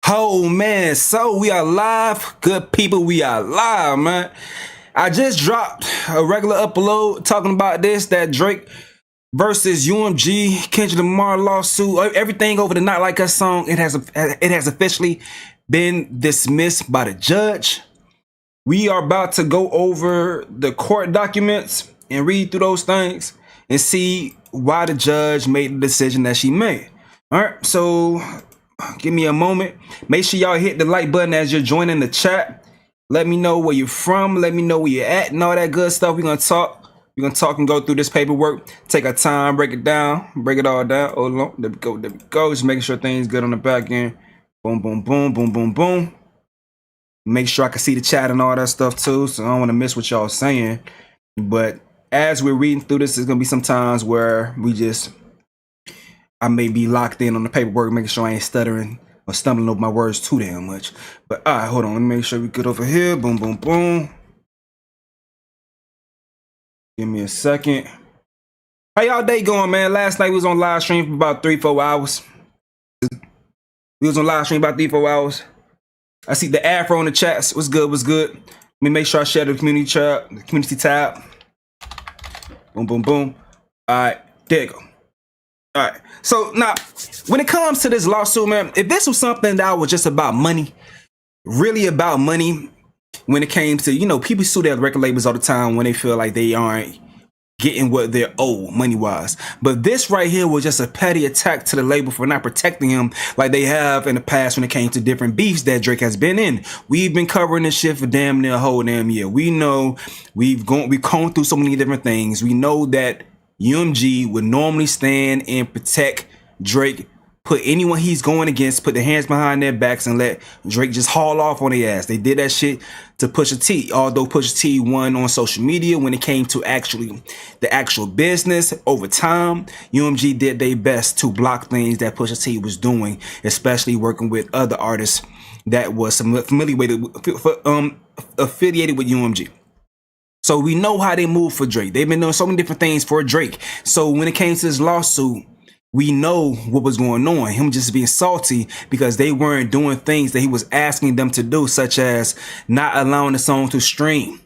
Oh man, so we are live. Good people, we are live, man. I just dropped a regular upload talking about that Drake versus UMG, Kendrick Lamar lawsuit, everything over the Not Like Us song. It has officially been dismissed by the judge. We are about to go over the court documents and read through those things and see why the judge made the decision that she made. All right, so give me a moment. Make sure y'all hit the like button as you're joining the chat. Let me know where you're from. Let me know where you're at and all that good stuff. We're gonna talk. We're gonna talk and go through this paperwork. Take our time, break it down, break it all down. Hold on. There we go. There we go. Just making sure things good on the back end. Boom, boom, boom, boom, boom, boom. Make sure I can see the chat and all that stuff too. So I don't want to miss what y'all saying. But as we're reading through this, there's gonna be some times where I may be locked in on the paperwork, making sure I ain't stuttering or stumbling over my words too damn much. But all right, hold on. Let me make sure we get over here. Boom, boom, boom. Give me a second. How y'all day going, man? Last night we was on live stream for about 3-4 hours. We was on live stream about 3-4 hours. I see the afro in the chats. What's good? What's good? Let me make sure I share the community chat, the community tab. Boom, boom, boom. All right, there you go. All right, so now when it comes to this lawsuit, man, if this was something that was just about money, really about money, when it came to, people sue their record labels all the time when they feel like they aren't getting what they're owed money-wise. But this right here was just a petty attack to the label for not protecting him like they have in the past when it came to different beefs that Drake has been in. We've been covering this shit for damn near a whole damn year. We know we've gone through so many different things. We know that UMG would normally stand and protect Drake, put anyone he's going against, put their hands behind their backs and let Drake just haul off on their ass. They did that shit to Pusha T, although Pusha T won on social media when it came to the actual business. Over time, UMG did their best to block things that Pusha T was doing, especially working with other artists that was affiliated with UMG. So we know how they move for Drake. They've been doing so many different things for Drake. So when it came to this lawsuit, we know what was going on. Him just being salty because they weren't doing things that he was asking them to do, such as not allowing the song to stream,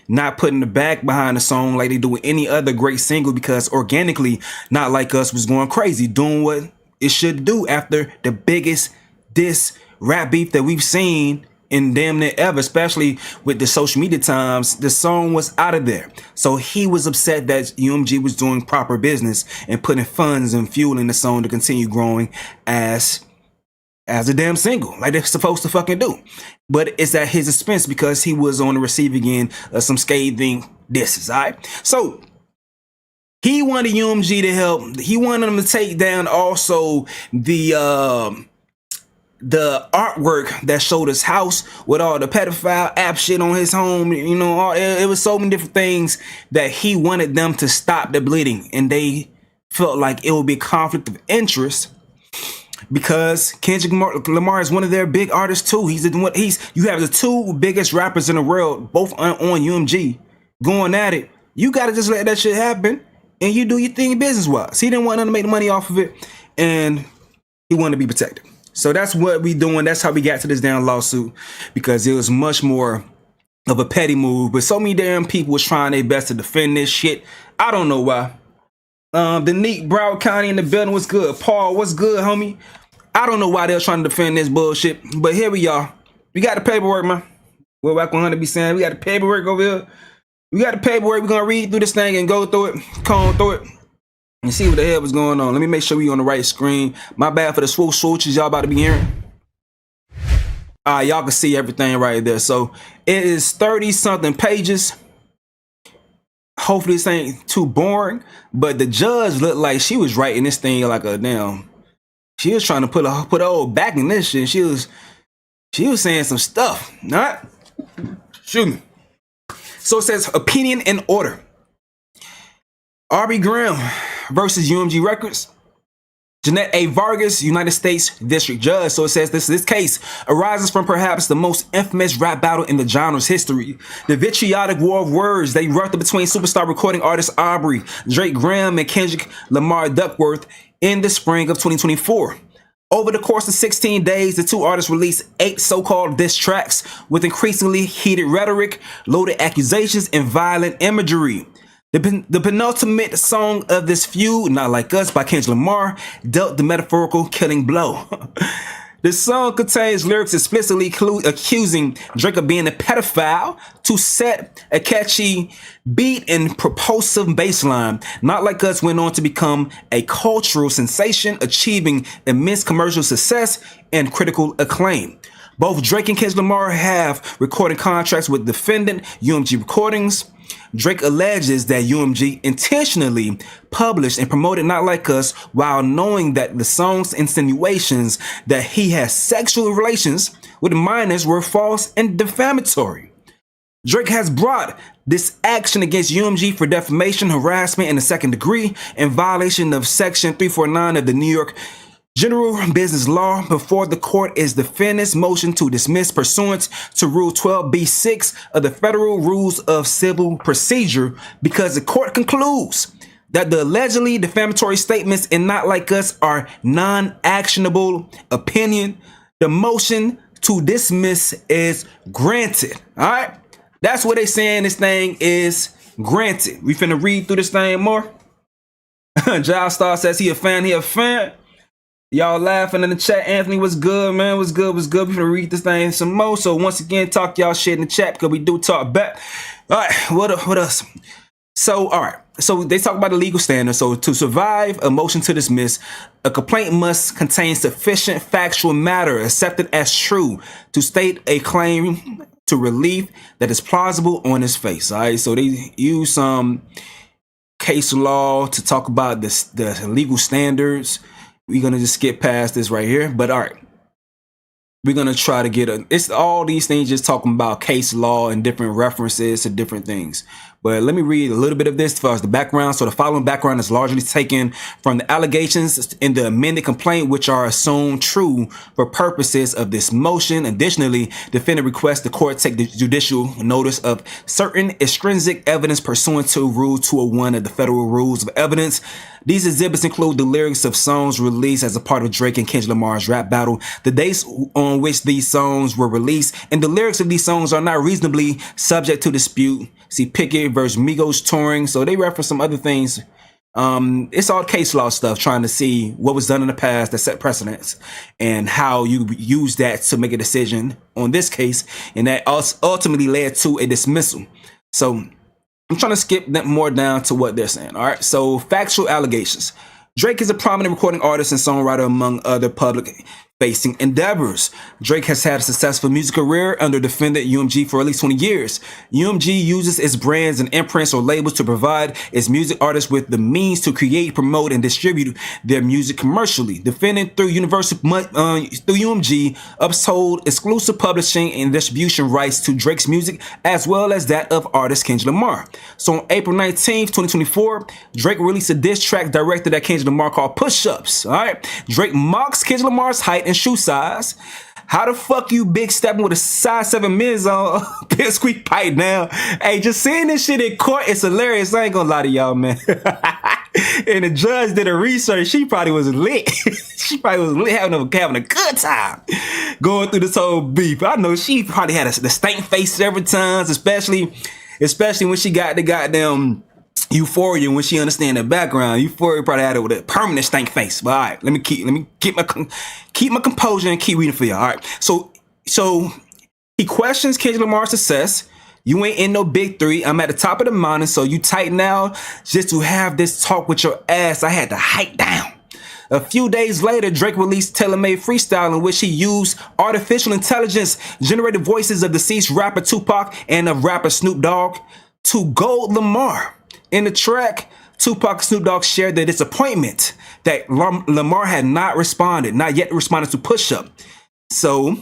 not putting the back behind the song like they do with any other great single, because organically, Not Like Us was going crazy, doing what it should do after the biggest diss rap beef that we've seen in damn near ever, especially with the social media times. The song was out of there. So he was upset that UMG was doing proper business and putting funds and fueling the song to continue growing as a damn single, like they're supposed to fucking do. But it's at his expense because he was on the receiving end of some scathing disses, all right? So he wanted UMG to help. He wanted them to take down also the artwork that showed his house with all the pedophile app shit on his home. It was so many different things that he wanted them to stop the bleeding, and they felt like it would be a conflict of interest because Kendrick Lamar is one of their big artists too. You have the two biggest rappers in the world, both on UMG, going at it. You gotta just let that shit happen and you do your thing business wise. He didn't want them to make the money off of it, and he wanted to be protected. So that's what we doing. That's how we got to this damn lawsuit, because it was much more of a petty move. But so many damn people was trying their best to defend this shit. I don't know why. The Neat Broward County in the building was good. Paul, what's good, homie? I don't know why they're trying to defend this bullshit. But here we are. We got the paperwork, man. What Wack 100 be saying. We got the paperwork over here. We got the paperwork. We're gonna read through this thing and go through it, comb through it, and see what the hell was going on. Let me make sure we on the right screen. My bad for the swooches y'all about to be hearing. Y'all can see everything right there. So it is 30-something pages. Hopefully this ain't too boring, but the judge looked like she was writing this thing like a damn. She was trying to put her old back in this shit. She was saying some stuff. Not shoot me. So it says opinion in order. Aubrey Graham versus UMG Records. Jeanette A. Vargas, United States District Judge. So it says this case arises from perhaps the most infamous rap battle in the genre's history. The vitriolic war of words that erupted between superstar recording artist Aubrey, Drake Graham, and Kendrick Lamar Duckworth in the spring of 2024. Over the course of 16 days, the two artists released 8 so-called diss tracks with increasingly heated rhetoric, loaded accusations, and violent imagery. The penultimate song of this feud, Not Like Us by Kendrick Lamar, dealt the metaphorical killing blow. The song contains lyrics explicitly accusing Drake of being a pedophile to set a catchy beat and propulsive bass line. Not Like Us went on to become a cultural sensation, achieving immense commercial success and critical acclaim. Both Drake and Kendrick Lamar have recording contracts with defendant UMG Recordings. Drake alleges that UMG intentionally published and promoted Not Like Us while knowing that the song's insinuations that he has sexual relations with minors were false and defamatory. Drake has brought this action against UMG for defamation, harassment in the second degree, and violation of Section 349 of the New York General Business Law. Before the court is defendant's motion to dismiss pursuant to Rule 12b-6 of the Federal Rules of Civil Procedure, because the court concludes that the allegedly defamatory statements in Not Like Us are non-actionable opinion. The motion to dismiss is granted. All right, that's what they saying. This thing is granted. We finna read through this thing more. Giles Star says he a fan. He a fan. Y'all laughing in the chat. Anthony, what's good, man? What's good? What's good? We finna read this thing some more. So once again, talk y'all shit in the chat because we do talk back. All right, what else? So, all right. So they talk about the legal standard. So to survive a motion to dismiss, a complaint must contain sufficient factual matter accepted as true to state a claim to relief that is plausible on its face. All right. So they use some case law to talk about the legal standards. We're going to just skip past this right here. But all right, we're going to try to get it's all these things just talking about case law and different references to different things. But let me read a little bit of this as far as the background. So the following background is largely taken from the allegations in the amended complaint, which are assumed true for purposes of this motion. Additionally, defendant requests the court take the judicial notice of certain extrinsic evidence pursuant to Rule 201 of the Federal Rules of Evidence. These exhibits include the lyrics of songs released as a part of Drake and Kendrick Lamar's rap battle, the dates on which these songs were released, and the lyrics of these songs are not reasonably subject to dispute. See Pickett versus Migos touring. So they reference some other things. It's all case law stuff, trying to see what was done in the past that set precedents and how you use that to make a decision on this case. And that ultimately led to a dismissal. So I'm trying to skip that more down to what they're saying. All right. So factual allegations. Drake is a prominent recording artist and songwriter among other public-facing endeavors. Drake has had a successful music career under defendant UMG for at least 20 years. UMG uses its brands and imprints or labels to provide its music artists with the means to create, promote, and distribute their music commercially. Defendant through UMG uphold exclusive publishing and distribution rights to Drake's music as well as that of artist Kendrick Lamar. So on April 19th, 2024, Drake released a diss track directed at Kendrick Lamar called Push-Ups. All right. Drake mocks Kendrick Lamar's height and shoe size. How the fuck you big stepping with a size 7 men's on pipsqueak pipe down? Hey, just seeing this shit in court, it's hilarious. I ain't gonna lie to y'all, man. And the judge did a research. She probably was lit. She probably was lit, having a good time going through this whole beef. I know she probably had the stank face several times, especially when she got the goddamn Euphoria, when she understand the background. Euphoria probably had it with a permanent stank face. But all right, let me keep my composure and keep reading for y'all. All right, so he questions Kendrick Lamar's success. You ain't in no big three. I'm at the top of the mountain, so you tight now. Just to have this talk with your ass, I had to hike down. A few days later, Drake released Tailor-Made Freestyle, in which he used artificial intelligence generated voices of deceased rapper Tupac and of rapper Snoop Dogg to goad Lamar. In the track, Tupac and Snoop Dogg shared their disappointment that Lamar had not yet responded to Push Up. So,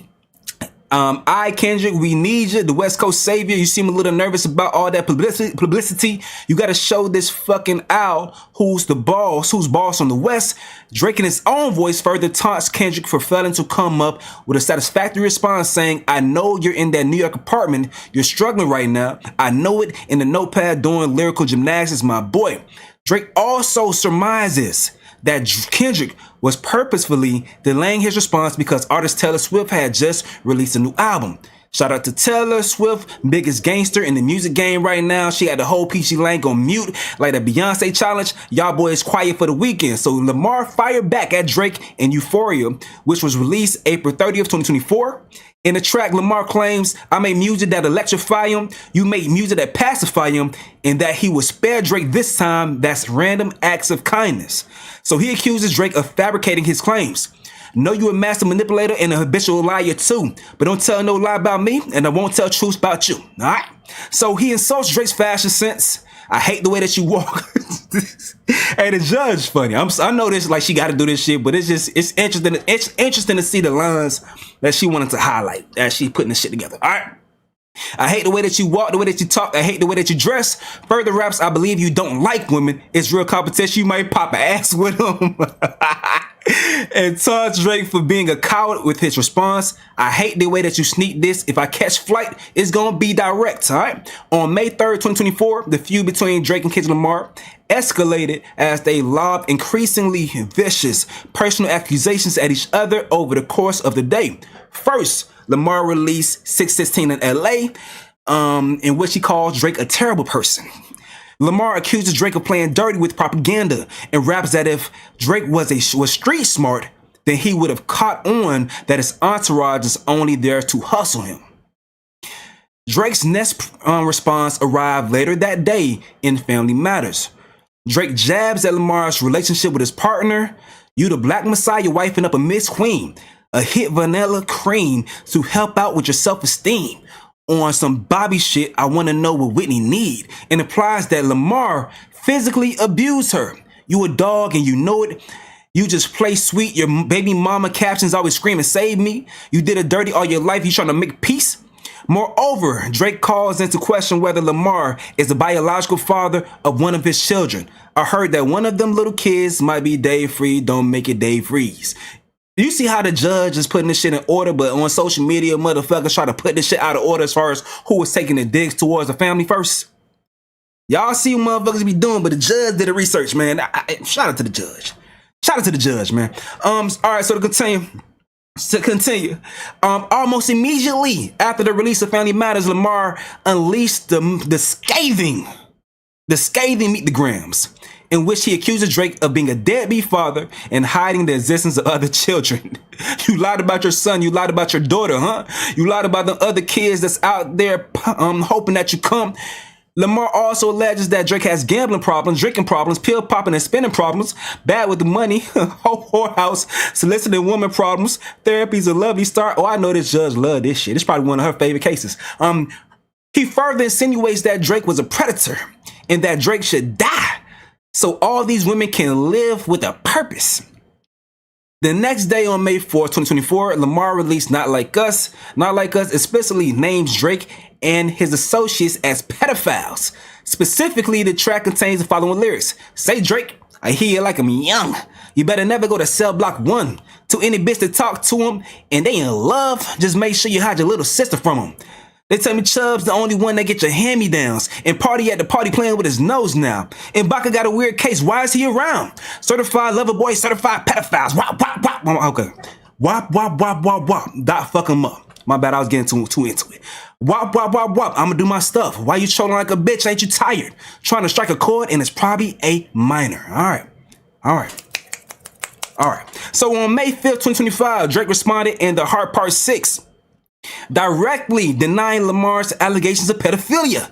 Kendrick, we need you, the West Coast savior. You seem a little nervous about all that publicity. You got to show this fucking owl who's boss on the West. Drake in his own voice further taunts Kendrick for failing to come up with a satisfactory response, saying, I know you're in that New York apartment. You're struggling right now. I know it. In the notepad doing lyrical gymnastics, my boy. Drake also surmises that Kendrick was purposefully delaying his response because artist Taylor Swift had just released a new album. Shout out to Taylor Swift, biggest gangster in the music game right now. She had the whole Peachy Lang on mute like the Beyonce challenge. Y'all boys quiet for the weekend. So Lamar fired back at Drake in Euphoria, which was released April 30th, 2024. In the track, Lamar claims, I made music that electrify him, you made music that pacify him, and that he would spare Drake this time. That's random acts of kindness. So he accuses Drake of fabricating his claims. Know you a master manipulator and a habitual liar too, but don't tell no lie about me, and I won't tell truths about you. All right? So he insults Drake's fashion sense. I hate the way that you walk. Hey, the judge funny. I know this, like, she got to do this shit, but it's interesting. It's interesting to see the lines that she wanted to highlight as she putting this shit together. All right. I hate the way that you walk, the way that you talk. I hate the way that you dress. Further raps, I believe you don't like women. It's real competition. You might pop an ass with them. And taunts Drake for being a coward with his response. I hate the way that you sneak this. If I catch flight, it's gonna be direct, all right? On May 3rd, 2024, the feud between Drake and Kendrick Lamar escalated as they lobbed increasingly vicious personal accusations at each other over the course of the day. First, Lamar released 616 in LA, in which he calls Drake a terrible person. Lamar accuses Drake of playing dirty with propaganda and raps that if Drake was street smart, then he would have caught on that his entourage is only there to hustle him. Drake's next response arrived later that day in Family Matters. Drake jabs at Lamar's relationship with his partner. You the Black Messiah wifing up a Miss Queen, a hit vanilla cream to help out with your self-esteem. On some Bobby shit, I want to know what Whitney need, and implies that Lamar physically abused her. You a dog and you know it. You just play sweet. Your baby mama captions always screaming, save me. You did a dirty all your life. You trying to make peace. Moreover, Drake calls into question whether Lamar is the biological father of one of his children. I heard that one of them little kids might be Dave Free. Don't make it Dave Freeze. You see how the judge is putting this shit in order, but on social media, motherfuckers try to put this shit out of order as far as who was taking the digs towards the family first. Y'all see what motherfuckers be doing, but the judge did the research, man. Shout out to the judge. Shout out to the judge, man. All right, so to continue, almost immediately after the release of Family Matters, Lamar unleashed the scathing Meet the Grams, in which he accuses Drake of being a deadbeat father and hiding the existence of other children. You lied about your son. You lied about your daughter, huh? You lied about the other kids that's out there hoping that you come. Lamar also alleges that Drake has gambling problems, drinking problems, pill popping and spending problems, bad with the money, whorehouse, soliciting woman problems, therapy's a lovely start. Oh, I know this judge loved this shit. It's probably one of her favorite cases. He further insinuates that Drake was a predator and that Drake should die so all these women can live with a purpose. The next day on May 4th, 2024, Lamar released Not Like Us. Not Like Us explicitly names Drake and his associates as pedophiles. Specifically, the track contains the following lyrics. Say Drake, I hear you like I'm young. You better never go to cell block 1. To any bitch that talk to him and they in love, just make sure you hide your little sister from him. They tell me Chubb's the only one that get your hand-me-downs and party at the party playing with his nose now. And Baca got a weird case. Why is he around? Certified lover boy, certified pedophiles. Wop, wop, wop. Okay. Wop, wop, wop, wop, wop. Dot fuck him up. My bad, I was getting too into it. Wop, wop, wop, wop. I'ma do my stuff. Why you trolling like a bitch? Ain't you tired? Trying to strike a chord and it's probably a minor. All right. So on May 5th, 2025, Drake responded in The Heart Part 6. Directly denying Lamar's allegations of pedophilia.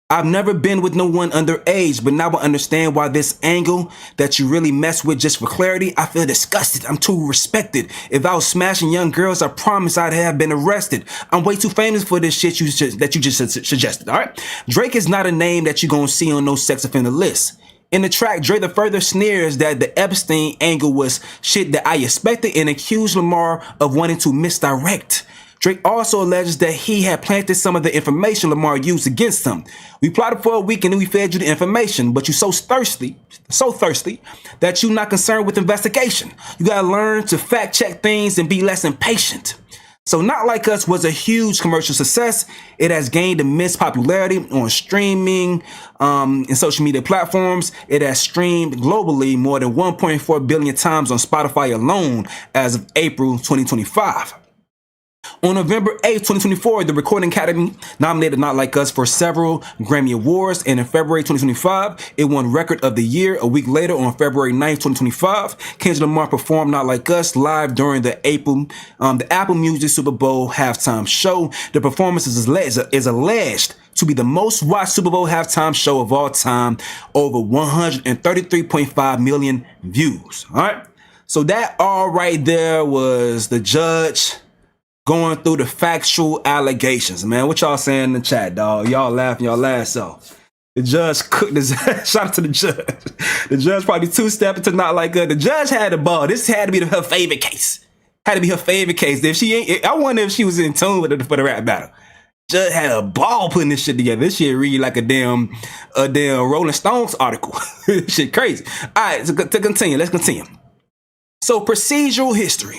I've never been with no one underage, but now I understand why this angle that you really mess with. Just for clarity, I feel disgusted. I'm too respected. If I was smashing young girls, I promise I'd have been arrested. I'm way too famous for this shit that you just suggested, all right? Drake is not a name that you're gonna see on no sex offender list. In the track, Drake further sneers that the Epstein angle was shit that I expected and accused Lamar of wanting to misdirect. Drake also alleges that he had planted some of the information Lamar used against him. We plotted for a week and then we fed you the information, but you're so thirsty that you're not concerned with investigation. You gotta learn to fact check things and be less impatient. So Not Like Us was a huge commercial success. It has gained immense popularity on streaming and social media platforms. It has streamed globally more than 1.4 billion times on Spotify alone as of April 2025. On November 8th, 2024, the Recording Academy nominated Not Like Us for several Grammy Awards, and in February 2025, it won Record of the Year. A week later, on February 9th, 2025, Kendrick Lamar performed Not Like Us live during the Apple Music Super Bowl halftime show. The performance is alleged to be the most watched Super Bowl halftime show of all time, over 133.5 million views. All right, so that all right there was the judge going through the factual allegations. Man, what y'all saying in the chat, dog? Y'all laughing y'all ass off. The judge cooked his shout out to the judge. The judge probably two-stepping to Not Like Us. The judge had the ball. This had to be her favorite case. Had to be her favorite case. If she ain't, I wonder if she was in tune with it for the rap battle. Judge had a ball putting this shit together. This shit read like a damn Rolling Stones article. Shit crazy. All right, so to continue, let's continue. So procedural history.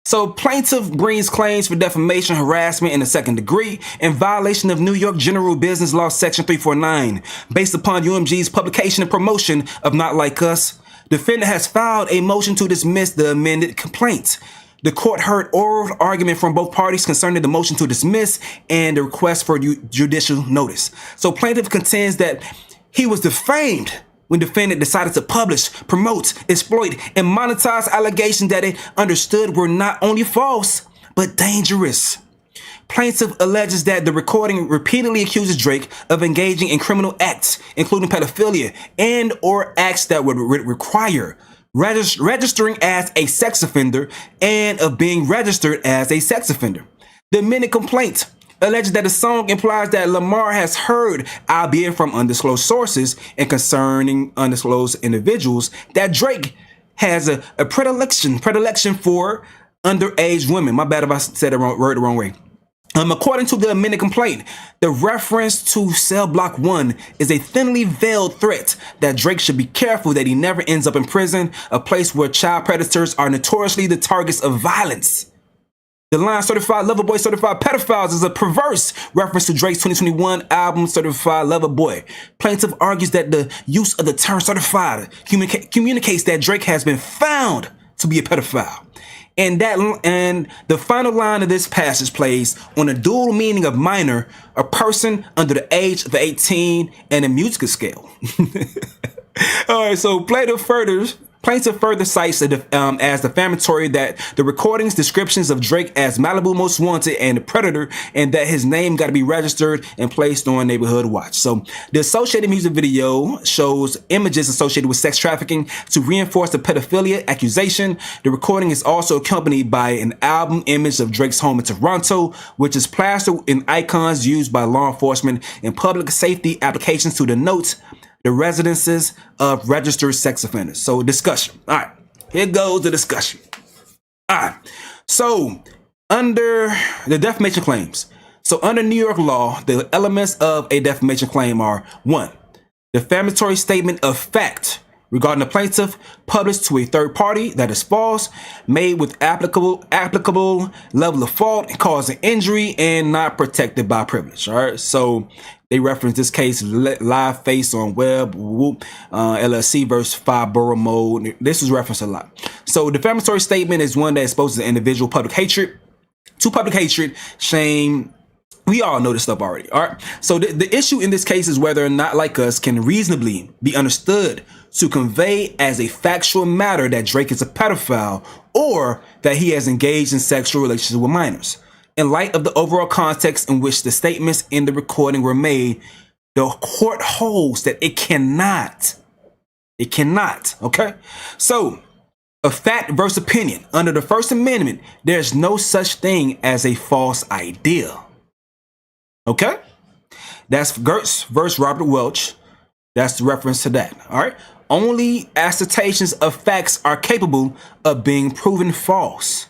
So plaintiff brings claims for defamation, harassment in the second degree in violation of New York General Business Law Section 349 based upon UMG's publication and promotion of Not Like Us. Defendant has filed a motion to dismiss the amended complaint. The court heard oral argument from both parties concerning the motion to dismiss and the request for judicial notice. So plaintiff contends that he was defamed when defendant decided to publish, promote, exploit, and monetize allegations that it understood were not only false, but dangerous. Plaintiff alleges that the recording repeatedly accuses Drake of engaging in criminal acts, including pedophilia and or acts that would require registering as a sex offender and of being registered as a sex offender. The amended complaint alleges that the song implies that Lamar has heard, albeit from undisclosed sources and concerning undisclosed individuals, that Drake has a predilection for underage women. My bad if I said the word the wrong way. According to the amended complaint, the reference to Cell Block 1 is a thinly veiled threat that Drake should be careful that he never ends up in prison, a place where child predators are notoriously the targets of violence. The line Certified Lover Boy, Certified Pedophiles is a perverse reference to Drake's 2021 album Certified Lover Boy. Plaintiff argues that the use of the term certified communicates that Drake has been found to be a pedophile. And the final line of this passage plays on a dual meaning of minor, a person under the age of 18, and a musical scale. All right, so plaintiff further cites as defamatory that the recordings descriptions of Drake as Malibu Most Wanted and the Predator, and that his name got to be registered and placed on Neighborhood Watch. So the associated music video shows images associated with sex trafficking to reinforce the pedophilia accusation. The recording is also accompanied by an album image of Drake's home in Toronto, which is plastered in icons used by law enforcement in public safety applications to denote the residences of registered sex offenders. So discussion. All right, here goes the discussion. All right, so under the defamation claims. So under New York law, the elements of a defamation claim are: 1, defamatory statement of fact regarding the plaintiff published to a third party that is false, made with applicable level of fault, causing injury, and not protected by privilege. All right, so they reference this case, Live Face on Web, LLC versus 5 Borough Mode. This is referenced a lot. So defamatory statement is one that exposes an individual public hatred, shame. We all know this stuff already. All right. So the issue in this case is whether or not Like Us can reasonably be understood to convey as a factual matter that Drake is a pedophile or that he has engaged in sexual relations with minors. In light of the overall context in which the statements in the recording were made, the court holds that it cannot. It cannot. Okay. So a fact versus opinion. Under the First Amendment, there's no such thing as a false idea. Okay. That's Gertz versus Robert Welch. That's the reference to that. All right. Only assertions of facts are capable of being proven false.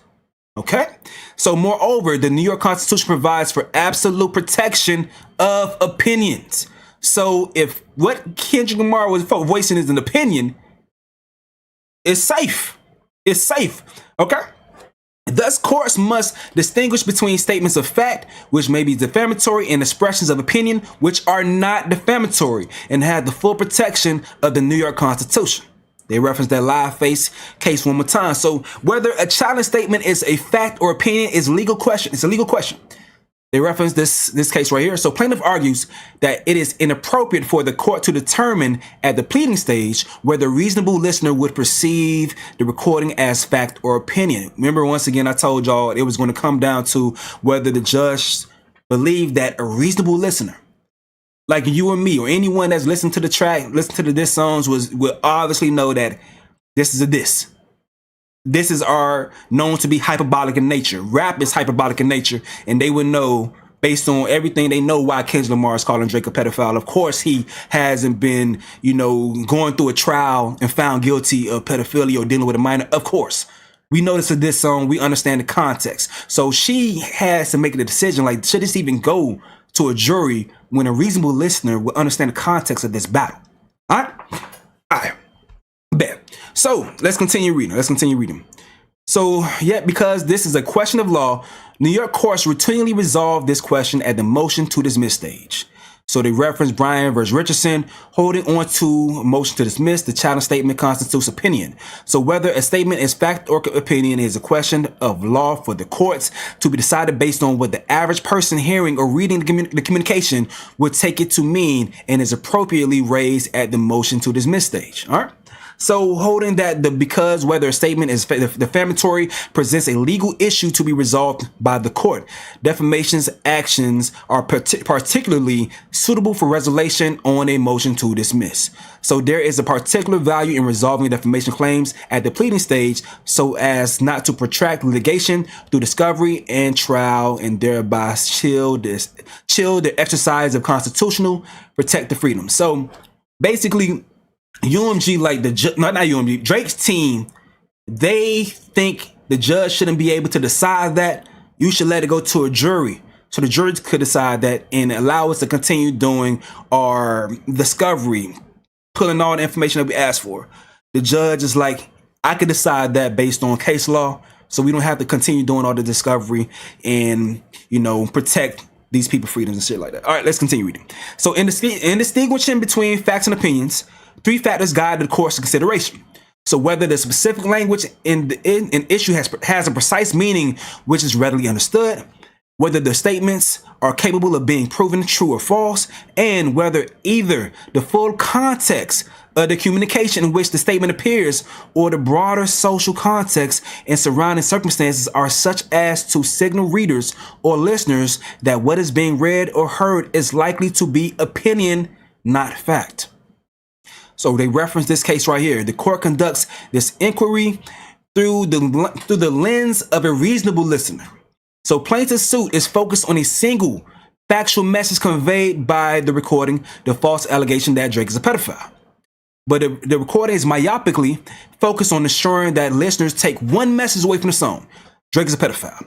Okay. So moreover, the New York Constitution provides for absolute protection of opinions. So if what Kendrick Lamar was voicing is an opinion, it's safe. It's safe. Okay. Thus, courts must distinguish between statements of fact, which may be defamatory, and expressions of opinion, which are not defamatory, and have the full protection of the New York Constitution. They reference that live face case one more time. So whether a challenge statement is a fact or opinion is a legal question. It's a legal question. They reference this case right here. So plaintiff argues that it is inappropriate for the court to determine at the pleading stage whether a reasonable listener would perceive the recording as fact or opinion. Remember, once again, I told y'all it was going to come down to whether the judge believed that a reasonable listener, like you and me or anyone that's listened to the track, listened to the diss songs, will obviously know that this is a diss. This is known to be hyperbolic in nature. Rap is hyperbolic in nature, and they would know, based on everything they know, why Kendrick Lamar is calling Drake a pedophile. Of course, he hasn't been, going through a trial and found guilty of pedophilia or dealing with a minor. Of course, we notice of this song, we understand the context. So she has to make the decision, like, should this even go to a jury when a reasonable listener will understand the context of this battle? All right. Bet. So let's continue reading. So, because this is a question of law, New York courts routinely resolve this question at the motion to dismiss stage. So they reference Bryan versus Richardson, holding on to a motion to dismiss. The challenge statement constitutes opinion. So whether a statement is fact or opinion is a question of law for the courts to be decided based on what the average person hearing or reading the communication would take it to mean, and is appropriately raised at the motion to dismiss stage. All right. So holding that because whether a statement is defamatory presents a legal issue to be resolved by the court. Defamation's actions are particularly suitable for resolution on a motion to dismiss. So there is a particular value in resolving defamation claims at the pleading stage so as not to protract litigation through discovery and trial, and thereby chill the exercise of constitutional protected freedom. So basically, UMG, not UMG, Drake's team, they think the judge shouldn't be able to decide that. You should let it go to a jury, so the jury could decide that and allow us to continue doing our discovery, pulling all the information that we asked for. The judge is like, I could decide that based on case law, so we don't have to continue doing all the discovery and, protect these people's freedoms and shit like that. All right, let's continue reading. So in distinguishing between facts and opinions, 3 factors guide the court's consideration. So whether the specific language in issue has a precise meaning which is readily understood, whether the statements are capable of being proven true or false, and whether either the full context of the communication in which the statement appears or the broader social context and surrounding circumstances are such as to signal readers or listeners that what is being read or heard is likely to be opinion, not fact. So they reference this case right here. The court conducts this inquiry through the lens of a reasonable listener. So plaintiff's suit is focused on a single factual message conveyed by the recording, the false allegation that Drake is a pedophile. But the recording is myopically focused on ensuring that listeners take one message away from the song: Drake is a pedophile.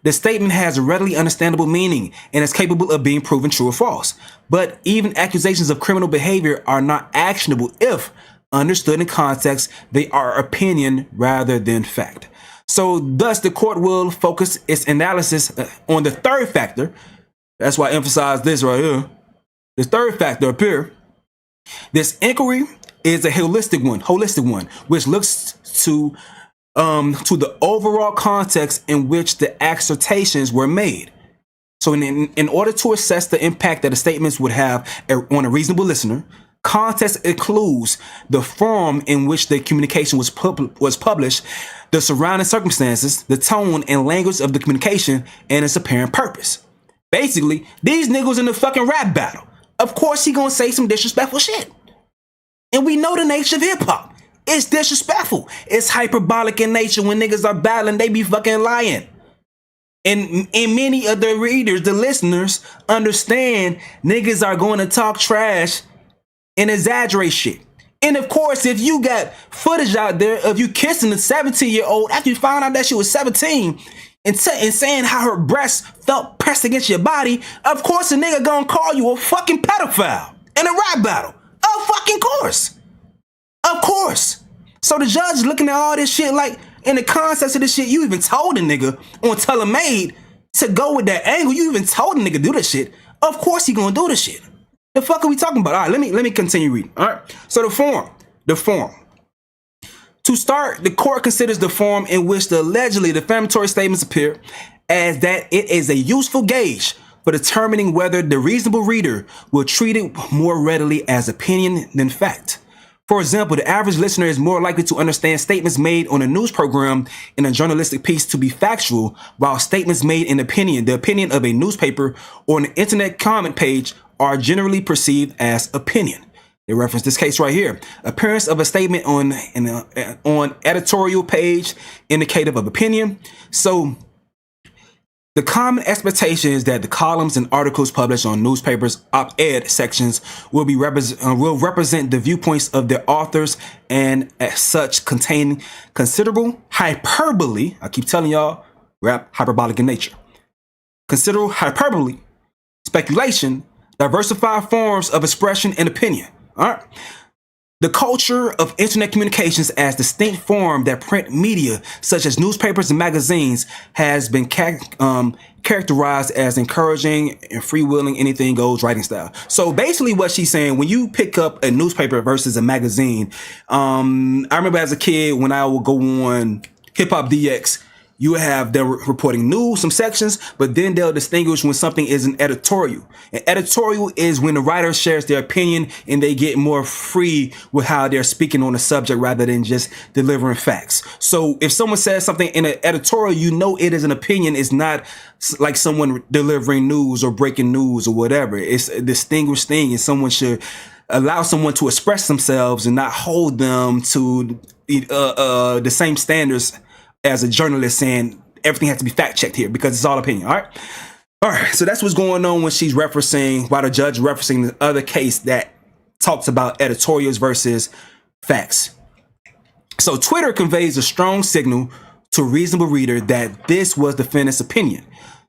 The statement has a readily understandable meaning and is capable of being proven true or false. But even accusations of criminal behavior are not actionable if, understood in context, they are opinion rather than fact. So thus, the court will focus its analysis on the third factor. That's why I emphasize this right here. The third factor up here. This inquiry is a holistic one, which looks to the overall context in which the assertions were made. So in order to assess the impact that the statements would have on a reasonable listener, context includes the form in which the communication was published, the surrounding circumstances, the tone and language of the communication, and its apparent purpose. Basically, these niggas in the fucking rap battle. Of course he gonna say some disrespectful shit. And we know the nature of hip hop. It's disrespectful. It's hyperbolic in nature. When niggas are battling, they be fucking lying. And many of the readers, the listeners, understand niggas are going to talk trash and exaggerate shit. And of course, if you got footage out there of you kissing a 17-year-old after you found out that she was 17 and saying how her breasts felt pressed against your body, of course a nigga gonna call you a fucking pedophile in a rap battle. Of fucking course. Of course. So the judge is looking at all this shit like, In the context of this shit, you even told the nigga on Telemade to go with that angle. You even told the nigga to do this shit. Of course he gonna do this shit. The fuck are we talking about? All right, let me continue reading. All right. So the form. To start, the court considers the form in which the allegedly defamatory statements appear as that it is a useful gauge for determining whether the reasonable reader will treat it more readily as opinion than fact. For example, the average listener is more likely to understand statements made on a news program in a journalistic piece to be factual, while statements made in the opinion of a newspaper or an internet comment page are generally perceived as opinion. They reference this case right here. Appearance of a statement on editorial page indicative of opinion. So the common expectation is that the columns and articles published on newspapers' op-ed sections will represent the viewpoints of their authors and as such contain considerable hyperbole. I keep telling y'all, rap hyperbolic in nature. Considerable hyperbole, speculation, diversified forms of expression and opinion. All right. The culture of internet communications as distinct form that print media, such as newspapers and magazines, has been characterized as encouraging and freewheeling anything goes writing style. So basically what she's saying, when you pick up a newspaper versus a magazine, I remember as a kid when I would go on Hip Hop DX, you have them reporting news, some sections, but then they'll distinguish when something is an editorial. An editorial is when the writer shares their opinion and they get more free with how they're speaking on the subject rather than just delivering facts. So if someone says something in an editorial, you know it is an opinion. It's not like someone delivering news or breaking news or whatever. It's a distinguished thing, and someone should allow someone to express themselves and not hold them to the same standards as a journalist saying everything has to be fact checked here because it's all opinion. All right. So that's what's going on when she's referencing, while the judge referencing the other case that talks about editorials versus facts. So Twitter conveys a strong signal to a reasonable reader that this was the defendant's opinion.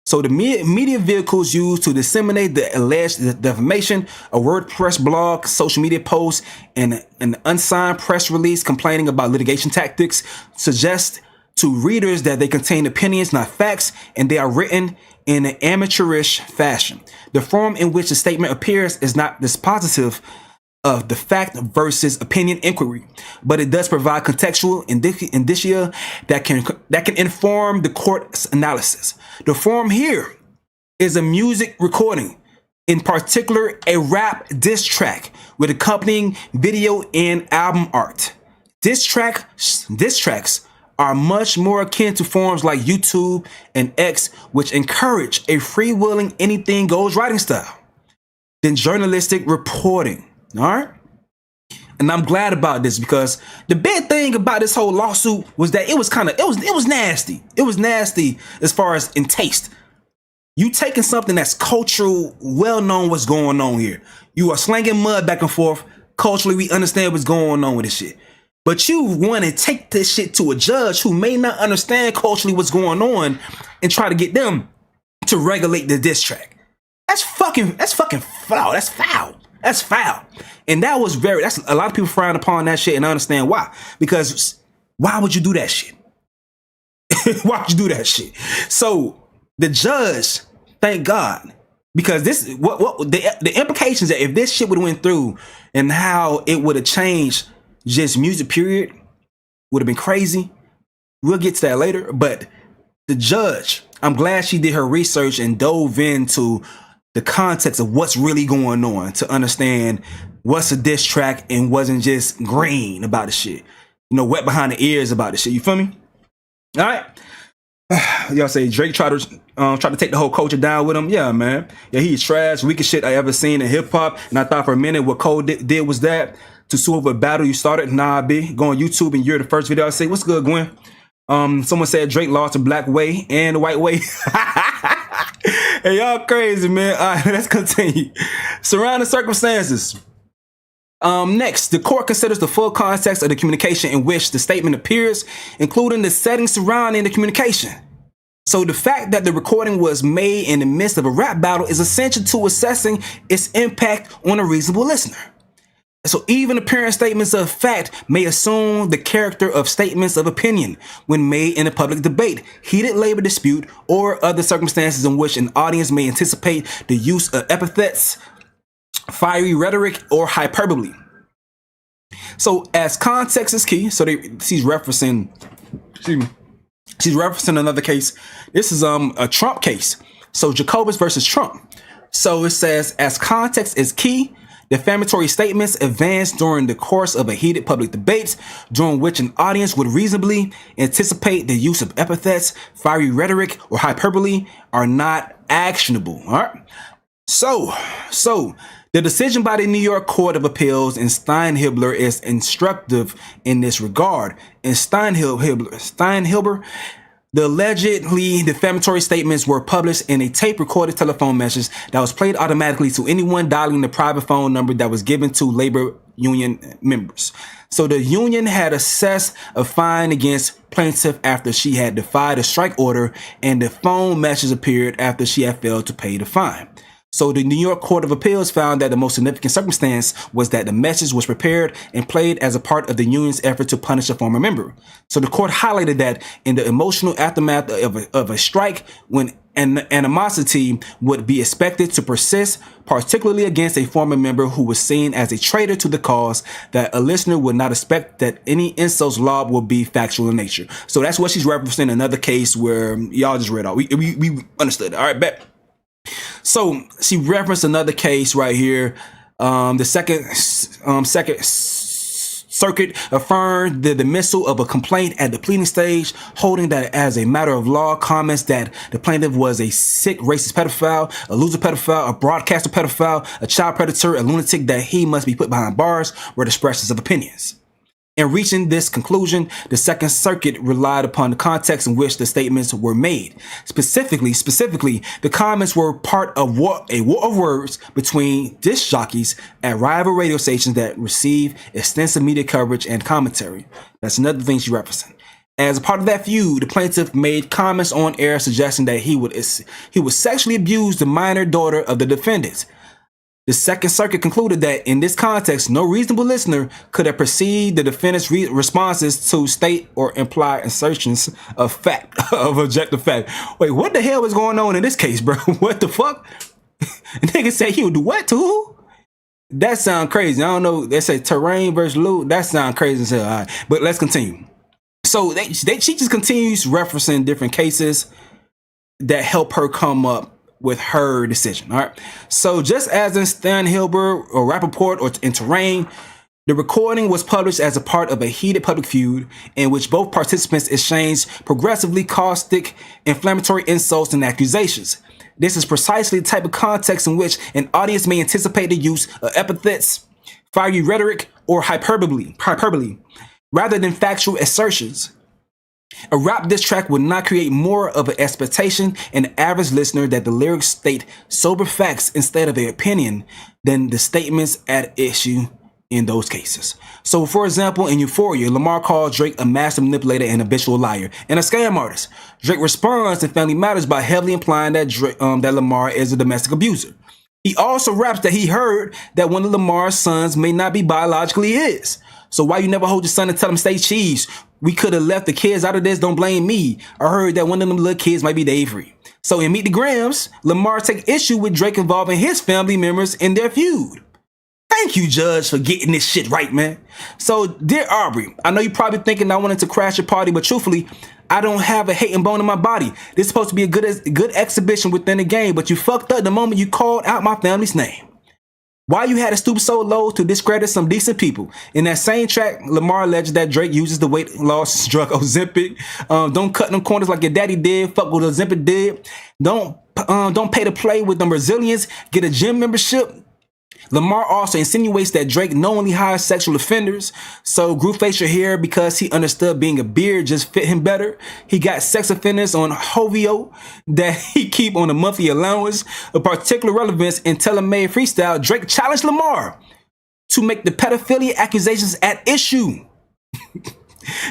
So the media vehicles used to disseminate the alleged defamation, a WordPress blog, social media post, and an unsigned press release complaining about litigation tactics suggest to readers that they contain opinions, not facts, and they are written in an amateurish fashion. The form in which the statement appears is not dispositive of the fact versus opinion inquiry, but it does provide contextual indicia that can inform the court's analysis. The form here is a music recording, in particular a rap diss track with accompanying video and album art. Diss tracks are much more akin to forums like YouTube and X, which encourage a freewheeling anything goes writing style, than journalistic reporting. All right. And I'm glad about this because the big thing about this whole lawsuit was that it was nasty. It was nasty as far as in taste. You taking something that's cultural, well known what's going on here. You are slanging mud back and forth. Culturally, we understand what's going on with this shit. But you want to take this shit to a judge who may not understand culturally what's going on and try to get them to regulate the diss track. That's fucking foul. That's foul. That's foul. And that's a lot of people frown upon that shit, and I understand why. Because why would you do that shit? Why would you do that shit? So the judge, thank God, because this what the implications that if this shit would have went through and how it would have changed just music period would have been crazy. We'll get to that later. But the judge, I'm glad she did her research and dove into the context of what's really going on to understand what's a diss track and wasn't just green about the shit. You know, wet behind the ears about the shit. You feel me? All right. Y'all say Drake tried to take the whole culture down with him. Yeah, man. Yeah, he's trash. Weakest shit I ever seen in hip hop. And I thought for a minute what Cole did was that to sue over a battle you started. Nah, B. Go on YouTube and you're the first video I say, what's good, Gwen? Someone said Drake lost the black way and the white way. Hey, y'all crazy, man. All right, let's continue. Surrounding circumstances. Next, the court considers the full context of the communication in which the statement appears, including the settings surrounding the communication. So the fact that the recording was made in the midst of a rap battle is essential to assessing its impact on a reasonable listener. So even apparent statements of fact may assume the character of statements of opinion when made in a public debate, heated labor dispute, or other circumstances in which an audience may anticipate the use of epithets, fiery rhetoric, or hyperbole. So as context is key, so she's referencing, she's referencing another case. This is a Trump case. So Jacobus versus Trump. So it says, as context is key, defamatory statements advanced during the course of a heated public debate, during which an audience would reasonably anticipate the use of epithets, fiery rhetoric, or hyperbole, are not actionable. All right. So the decision by the New York Court of Appeals in Steinhibler is instructive in this regard. In Steinhibler, the allegedly defamatory statements were published in a tape-recorded telephone message that was played automatically to anyone dialing the private phone number that was given to labor union members. So the union had assessed a fine against plaintiff after she had defied a strike order, and the phone message appeared after she had failed to pay the fine. So the New York Court of Appeals found that the most significant circumstance was that the message was prepared and played as a part of the union's effort to punish a former member. So the court highlighted that in the emotional aftermath of a strike, when animosity would be expected to persist, particularly against a former member who was seen as a traitor to the cause, that a listener would not expect that any insults lobbed will be factual in nature. So that's what she's referencing, another case where y'all just read off. We understood. All right, bet. So she referenced another case right here. The second circuit affirmed the dismissal of a complaint at the pleading stage, holding that as a matter of law, comments that the plaintiff was a sick, racist pedophile, a loser pedophile, a broadcaster pedophile, a child predator, a lunatic, that he must be put behind bars, were expressions of opinions. In reaching this conclusion, the Second Circuit relied upon the context in which the statements were made. Specifically, the comments were part of a war of words between disc jockeys at rival radio stations that receive extensive media coverage and commentary. That's another thing she's referencing. As a part of that feud, the plaintiff made comments on air suggesting that he would sexually abuse the minor daughter of the defendant. The Second Circuit concluded that in this context, no reasonable listener could have perceived the defendant's responses to state or imply assertions of fact, of objective fact. Wait, what the hell is going on in this case, bro? What the fuck? Nigga said he would do what to who? That sound crazy. I don't know. They say terrain versus loot. That sound crazy as hell. All right, but let's continue. So she just continues referencing different cases that help her come up with her decision. All right. So just as in Steinhibler or Rappaport or in Terrain, the recording was published as a part of a heated public feud in which both participants exchanged progressively caustic, inflammatory insults and accusations. This is precisely the type of context in which an audience may anticipate the use of epithets, fiery rhetoric, or hyperbole, rather than factual assertions. A rap diss track would not create more of an expectation in the average listener that the lyrics state sober facts instead of their opinion than the statements at issue in those cases. So, for example, in Euphoria, Lamar called Drake a master manipulator and habitual liar and a scam artist. Drake responds in Family Matters by heavily implying that that Lamar is a domestic abuser. He also raps that he heard that one of Lamar's sons may not be biologically his. So why you never hold your son and tell him stay cheese? We could have left the kids out of this. Don't blame me. I heard that one of them little kids might be Avery. So in Meet the Grams, Lamar take issue with Drake involving his family members in their feud. Thank you, Judge, for getting this shit right, man. So, dear Aubrey, I know you're probably thinking I wanted to crash your party, but truthfully, I don't have a hating bone in my body. This is supposed to be a good exhibition within the game, but you fucked up the moment you called out my family's name. Why you had to stoop so low to discredit some decent people? In that same track, Lamar alleged that Drake uses the weight loss drug Ozempic. Don't cut them corners like your daddy did. Fuck what Ozempic did. Don't pay to play with them Brazilians. Get a gym membership. Lamar also insinuates that Drake knowingly hires sexual offenders, so grew facial hair because he understood being a beard just fit him better. He got sex offenders on Hovio that he keep on a monthly allowance. Of particular relevance in Telemade Freestyle, Drake challenged Lamar to make the pedophilia accusations at issue.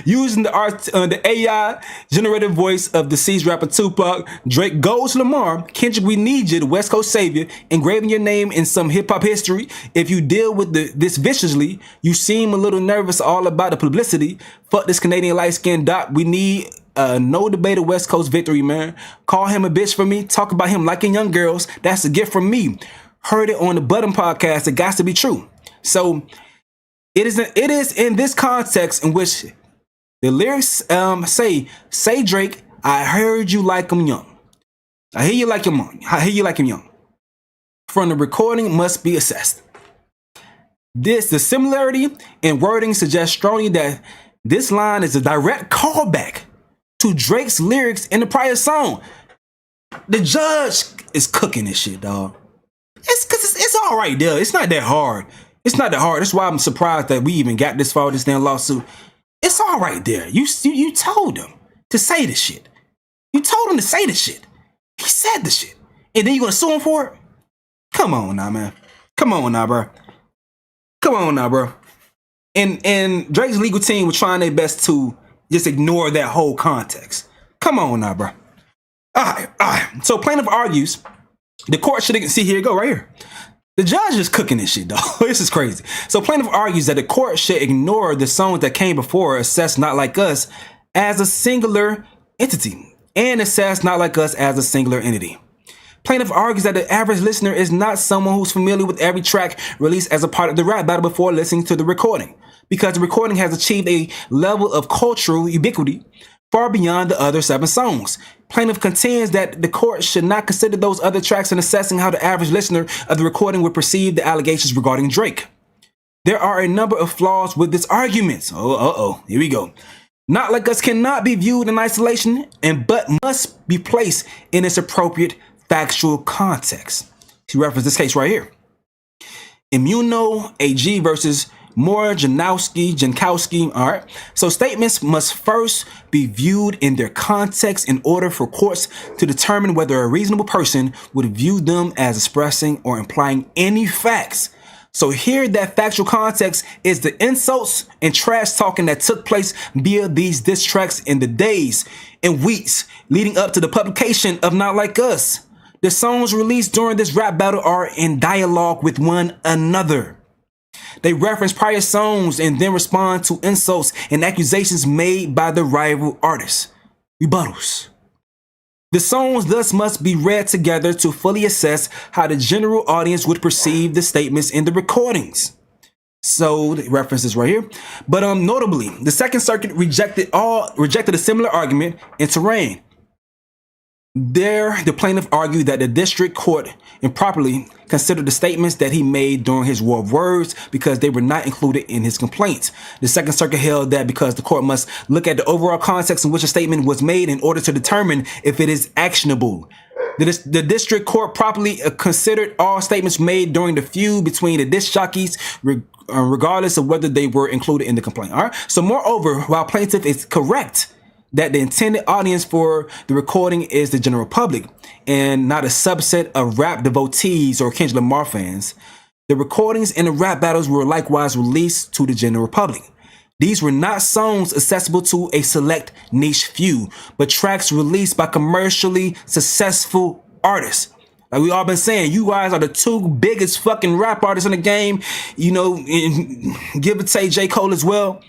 Using the AI generated voice of deceased rapper Tupac, Drake goes to Lamar, Kendrick, we need you, the West Coast savior, engraving your name in some hip hop history. If you deal with this viciously, you seem a little nervous all about the publicity. Fuck this Canadian light skinned doc. We need no debate of West Coast victory, man. Call him a bitch for me. Talk about him liking young girls. That's a gift from me. Heard it on the Button podcast. It got to be true. So it is in this context in which the lyrics say Drake, I heard you like him young. I hear you like him young. I hear you like him young. From the recording must be assessed. The similarity in wording suggests strongly that this line is a direct callback to Drake's lyrics in the prior song. The judge is cooking this shit, dog. It's all right there. It's not that hard. It's not that hard. That's why I'm surprised that we even got this far with this damn lawsuit. It's all right there. You told him to say the shit. You told him to say the shit. He said the shit. And then you gonna sue him for it? Come on now, man. Come on now, bro. Come on now, bro. And Drake's legal team was trying their best to just ignore that whole context. Come on now, bro. All right. So plaintiff argues the court should see, here you go right here. The judge is cooking this shit, dog. This is crazy. So plaintiff argues that the court should ignore the songs that came before assess Not Like Us as a singular entity and assess Not Like Us as a singular entity. Plaintiff argues that the average listener is not someone who's familiar with every track released as a part of the rap battle before listening to the recording, because the recording has achieved a level of cultural ubiquity far beyond the other 7 songs. Plaintiff contends that the court should not consider those other tracks in assessing how the average listener of the recording would perceive the allegations regarding Drake. There are a number of flaws with this argument. Here we go. Not Like Us cannot be viewed in isolation, but must be placed in its appropriate factual context. He referenced this case right here. Immuno AG versus Moore, Jankowski. All right. So statements must first be viewed in their context in order for courts to determine whether a reasonable person would view them as expressing or implying any facts. So here, that factual context is the insults and trash talking that took place via these diss tracks in the days and weeks leading up to the publication of Not Like Us. The songs released during this rap battle are in dialogue with one another. They reference prior songs and then respond to insults and accusations made by the rival artists. Rebuttals. The songs thus must be read together to fully assess how the general audience would perceive the statements in the recordings. So the references right here. But notably, the Second Circuit rejected a similar argument in Terrain. There, the plaintiff argued that the district court improperly considered the statements that he made during his war of words because they were not included in his complaints. The Second Circuit held that because the court must look at the overall context in which a statement was made in order to determine if it is actionable. The district court properly considered all statements made during the feud between the disc jockeys, regardless of whether they were included in the complaint. All right. So moreover, while plaintiff is correct that the intended audience for the recording is the general public and not a subset of rap devotees or Kendrick Lamar fans, the recordings in the rap battles were likewise released to the general public. These were not songs accessible to a select niche few, but tracks released by commercially successful artists. Like we all been saying, you guys are the 2 biggest fucking rap artists in the game, you know, give or take J. Cole as well.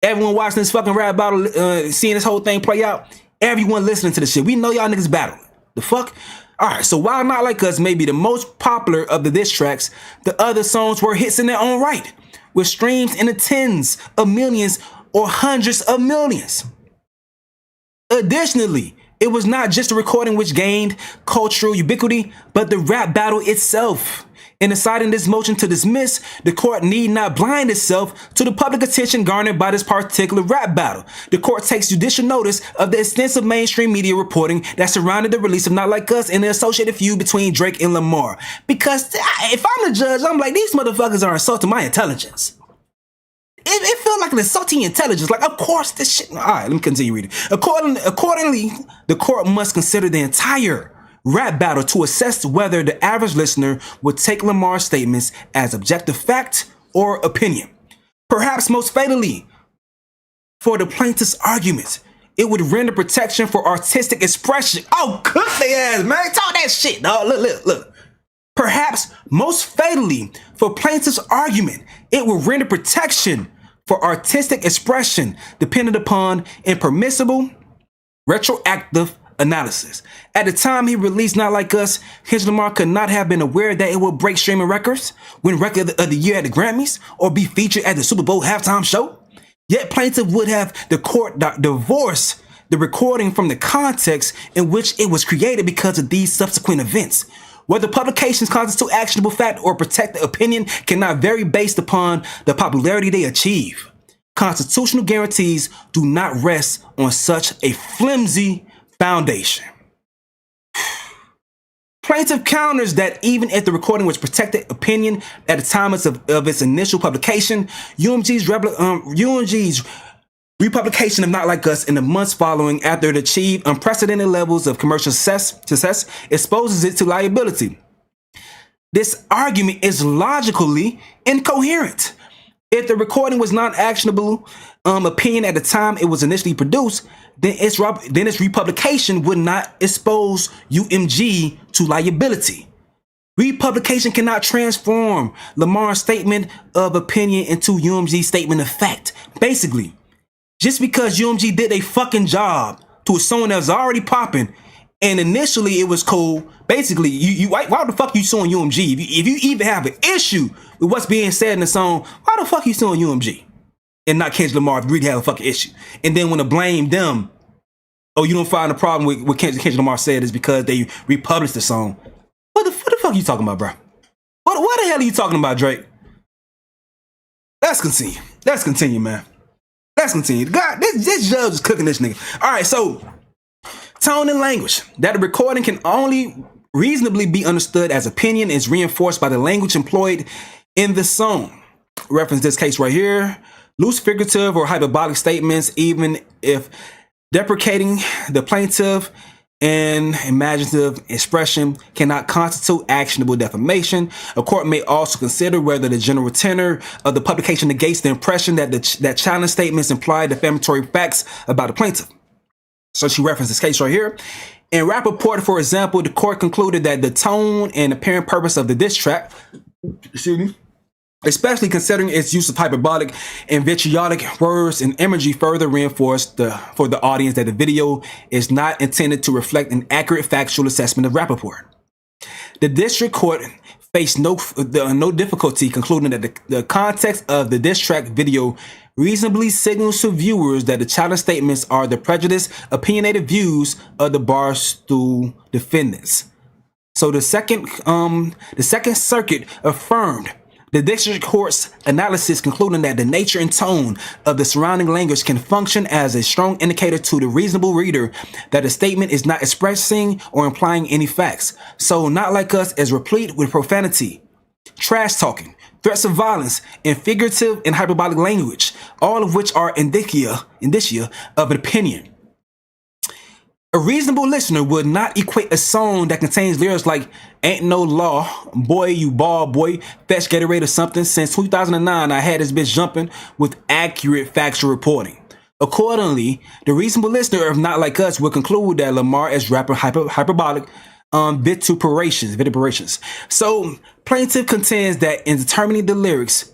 Everyone watching this fucking rap battle, seeing this whole thing play out, everyone listening to this shit. We know y'all niggas battle. The fuck? Alright, so while Not Like Us may be the most popular of the diss tracks, the other songs were hits in their own right, with streams in the tens of millions or hundreds of millions. Additionally, it was not just the recording which gained cultural ubiquity, but the rap battle itself. In deciding this motion to dismiss, the court need not blind itself to the public attention garnered by this particular rap battle. The court takes judicial notice of the extensive mainstream media reporting that surrounded the release of Not Like Us and the associated feud between Drake and Lamar. Because if I'm the judge, I'm like, these motherfuckers are insulting my intelligence. It felt like an insulting intelligence. Like, of course, this shit. All right, let me continue reading. Accordingly, the court must consider the entire rap battle to assess whether the average listener would take Lamar's statements as objective fact or opinion. Perhaps most fatally, for the plaintiff's arguments. It would render protection for artistic expression. Oh, cook their ass, man. Talk that shit, dog. Look. Perhaps most fatally for plaintiff's argument, it will render protection for artistic expression dependent upon impermissible retroactive analysis. At the time he released Not Like Us, Kendrick Lamar could not have been aware that it would break streaming records, win Record of the Year at the Grammys, or be featured at the Super Bowl halftime show. Yet plaintiff would have the court divorce the recording from the context in which it was created because of these subsequent events. Whether publications constitute actionable fact or protect the opinion cannot vary based upon the popularity they achieve. Constitutional guarantees do not rest on such a flimsy foundation. Plaintiff counters that even if the recording was protected opinion at the time of its initial publication, UMG's republication of Not Like Us in the months following after it achieved unprecedented levels of commercial success exposes it to liability. This argument is logically incoherent. If the recording was not actionable opinion at the time it was initially produced, then its republication would not expose UMG to liability. Republication cannot transform Lamar's statement of opinion into UMG's statement of fact. Basically, just because UMG did a fucking job to a song that was already popping, and initially it was cool. Basically, why the fuck you suing UMG? If you even have an issue with what's being said in the song, why the fuck you suing UMG? And not Kendrick Lamar if you really have a fucking issue. And then want to blame them. Oh, you don't find a problem with what Kendrick Lamar said is because they republished the song. What the fuck are you talking about, bro? What the hell are you talking about, Drake? Let's continue, man. Let's continue. God, this judge is cooking this nigga. All right, so tone and language. That a recording can only reasonably be understood as opinion is reinforced by the language employed in the song. Reference this case right here. Loose, figurative, or hyperbolic statements, even if deprecating the plaintiff and imaginative expression, cannot constitute actionable defamation. A court may also consider whether the general tenor of the publication negates the impression that that challenge statements imply defamatory facts about the plaintiff. So she referenced this case right here. In Rappaport, for example, the court concluded that the tone and apparent purpose of the diss track, especially considering its use of hyperbolic and vitriolic words and imagery, further reinforced for the audience that the video is not intended to reflect an accurate factual assessment of Rappaport. The district court faced no difficulty concluding that the context of the diss track video reasonably signals to viewers that the challenge statements are the prejudiced, opinionated views of the Barstool defendants. So the Second Circuit affirmed the district court's analysis, concluding that the nature and tone of the surrounding language can function as a strong indicator to the reasonable reader that the statement is not expressing or implying any facts. So Not Like Us is replete with profanity, trash talking, threats of violence, and figurative and hyperbolic language, all of which are indicia of an opinion. A reasonable listener would not equate a song that contains lyrics like "Ain't no law, boy, you ball, boy, fetch Gatorade" or something. Since 2009, I had this bitch jumping with accurate factual reporting. Accordingly, the reasonable listener of Not Like Us would conclude that Lamar is rapping hyperbolic vituperations. So plaintiff contends that in determining the lyrics,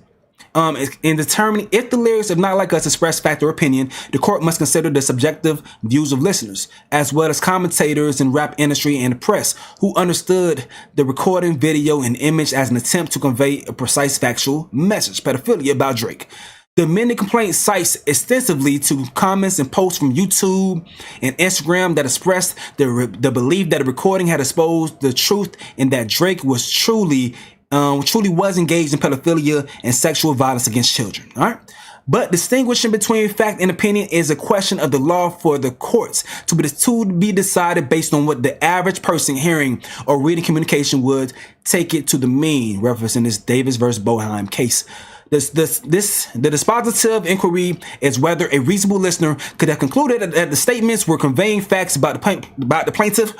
if the lyrics of Not Like Us express fact or opinion, the court must consider the subjective views of listeners, as well as commentators in rap industry and the press, who understood the recording, video, and image as an attempt to convey a precise factual message. Pedophilia about Drake. The amended complaint cites extensively to comments and posts from YouTube and Instagram that expressed the belief that the recording had exposed the truth and that Drake was truly was engaged in pedophilia and sexual violence against children. All right. But distinguishing between fact and opinion is a question of the law for the courts to be decided based on what the average person hearing or reading communication would take it to the mean, referencing this Davis versus Boheim case. The dispositive inquiry is whether a reasonable listener could have concluded that the statements were conveying facts about the plaintiff.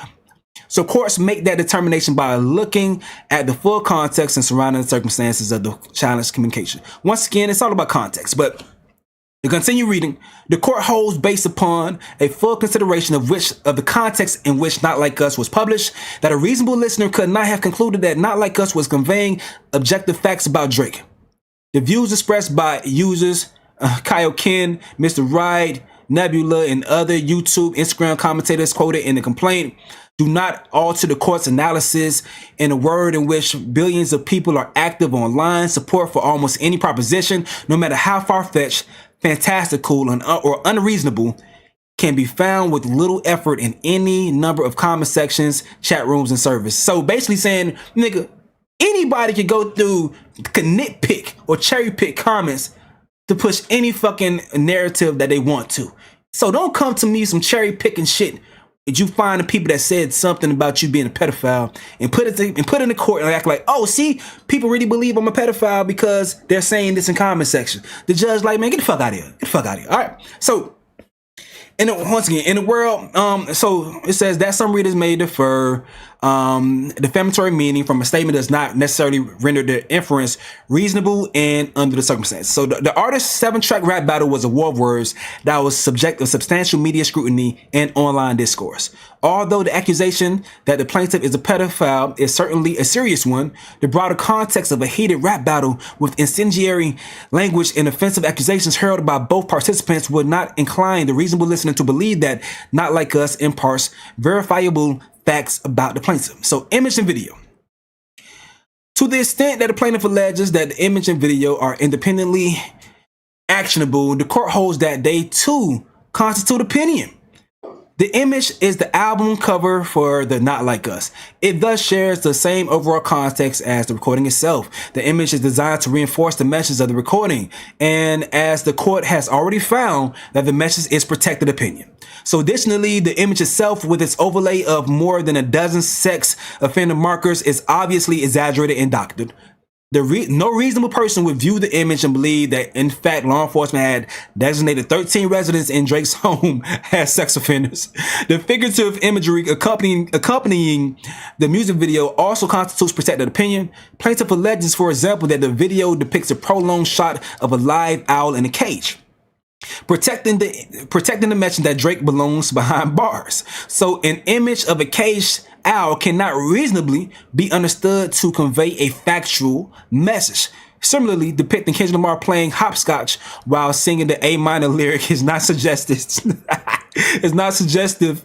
So courts make that determination by looking at the full context and surrounding circumstances of the challenge communication. Once again, it's all about context, but To continue reading, the court holds, based upon a full consideration of the context in which Not Like Us was published, that a reasonable listener could not have concluded that Not Like Us was conveying objective facts about Drake. The views expressed by users Kyle Ken, Mr. Ride, Nebula, and other YouTube, Instagram commentators quoted in the complaint do not alter the court's analysis. In a word in which billions of people are active online, support for almost any proposition, no matter how far-fetched, fantastical, or unreasonable, can be found with little effort in any number of comment sections, chat rooms, and servers. So basically saying, nigga, anybody can go through, can nitpick or cherry pick comments to push any fucking narrative that they want to. So don't come to me some cherry picking shit. Did you find the people that said something about you being a pedophile and put it in the court and act like, oh, see, people really believe I'm a pedophile because they're saying this in comment section. The judge like, man, get the fuck out of here. Get the fuck out of here. All right. So once again, in the world, so it says that some readers may defer defamatory meaning from a statement does not necessarily render the inference reasonable and under the circumstances. So the artist's 7-track rap battle was a war of words that was subject of substantial media scrutiny and online discourse. Although the accusation that the plaintiff is a pedophile is certainly a serious one, the broader context of a heated rap battle with incendiary language and offensive accusations hurled by both participants would not incline the reasonable listener to believe that Not Like Us imparts verifiable facts about the plaintiff. So image and video. To the extent that the plaintiff alleges that the image and video are independently actionable, the court holds that they too constitute opinion. The image is the album cover for the Not Like Us. It thus shares the same overall context as the recording itself. The image is designed to reinforce the message of the recording, and as the court has already found that the message is protected opinion. So additionally, the image itself, with its overlay of more than a dozen sex offender markers, is obviously exaggerated and doctored. No reasonable person would view the image and believe that, in fact, law enforcement had designated 13 residents in Drake's home as sex offenders. The figurative imagery accompanying the music video also constitutes protected opinion. Plaintiff alleges, for example, that the video depicts a prolonged shot of a live owl in a cage, protecting the mention that Drake belongs behind bars. So an image of a caged owl cannot reasonably be understood to convey a factual message. Similarly, depicting Kendrick Lamar playing hopscotch while singing the A minor lyric is not suggestive. It's not suggestive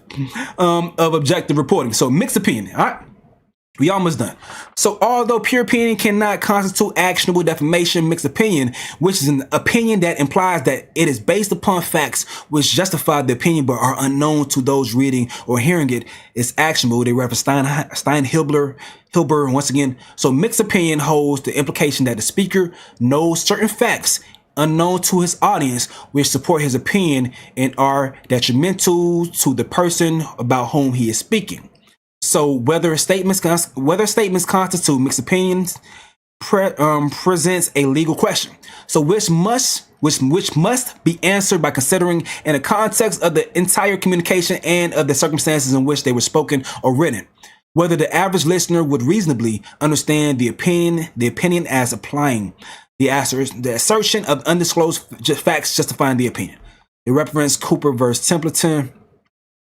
of objective reporting. So mixed opinion. All right. We almost done. So although pure opinion cannot constitute actionable defamation, mixed opinion, which is an opinion that implies that it is based upon facts which justify the opinion but are unknown to those reading or hearing it, is actionable. They reference Hilber once again. So mixed opinion holds the implication that the speaker knows certain facts unknown to his audience which support his opinion and are detrimental to the person about whom he is speaking. So whether statements constitute mixed opinions presents a legal question. So which must be answered by considering in the context of the entire communication and of the circumstances in which they were spoken or written. Whether the average listener would reasonably understand the opinion as applying the assertion of undisclosed facts justifying the opinion. It referenced Cooper versus Templeton.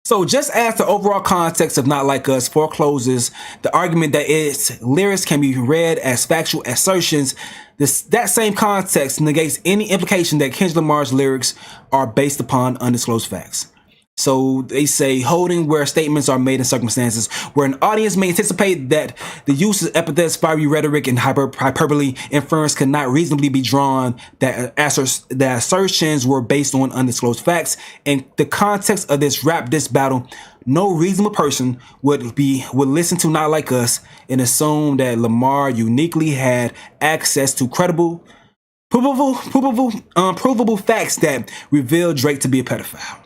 So just as the overall context of Not Like Us forecloses the argument that its lyrics can be read as factual assertions, that same context negates any implication that Kendrick Lamar's lyrics are based upon undisclosed facts. So they say holding where statements are made in circumstances where an audience may anticipate that the use of epithets, fiery rhetoric, and hyperbole inference cannot reasonably be drawn that assertions were based on undisclosed facts. In the context of this rap diss battle, no reasonable person would listen to Not Like Us and assume that Lamar uniquely had access to credible, provable facts that reveal Drake to be a pedophile.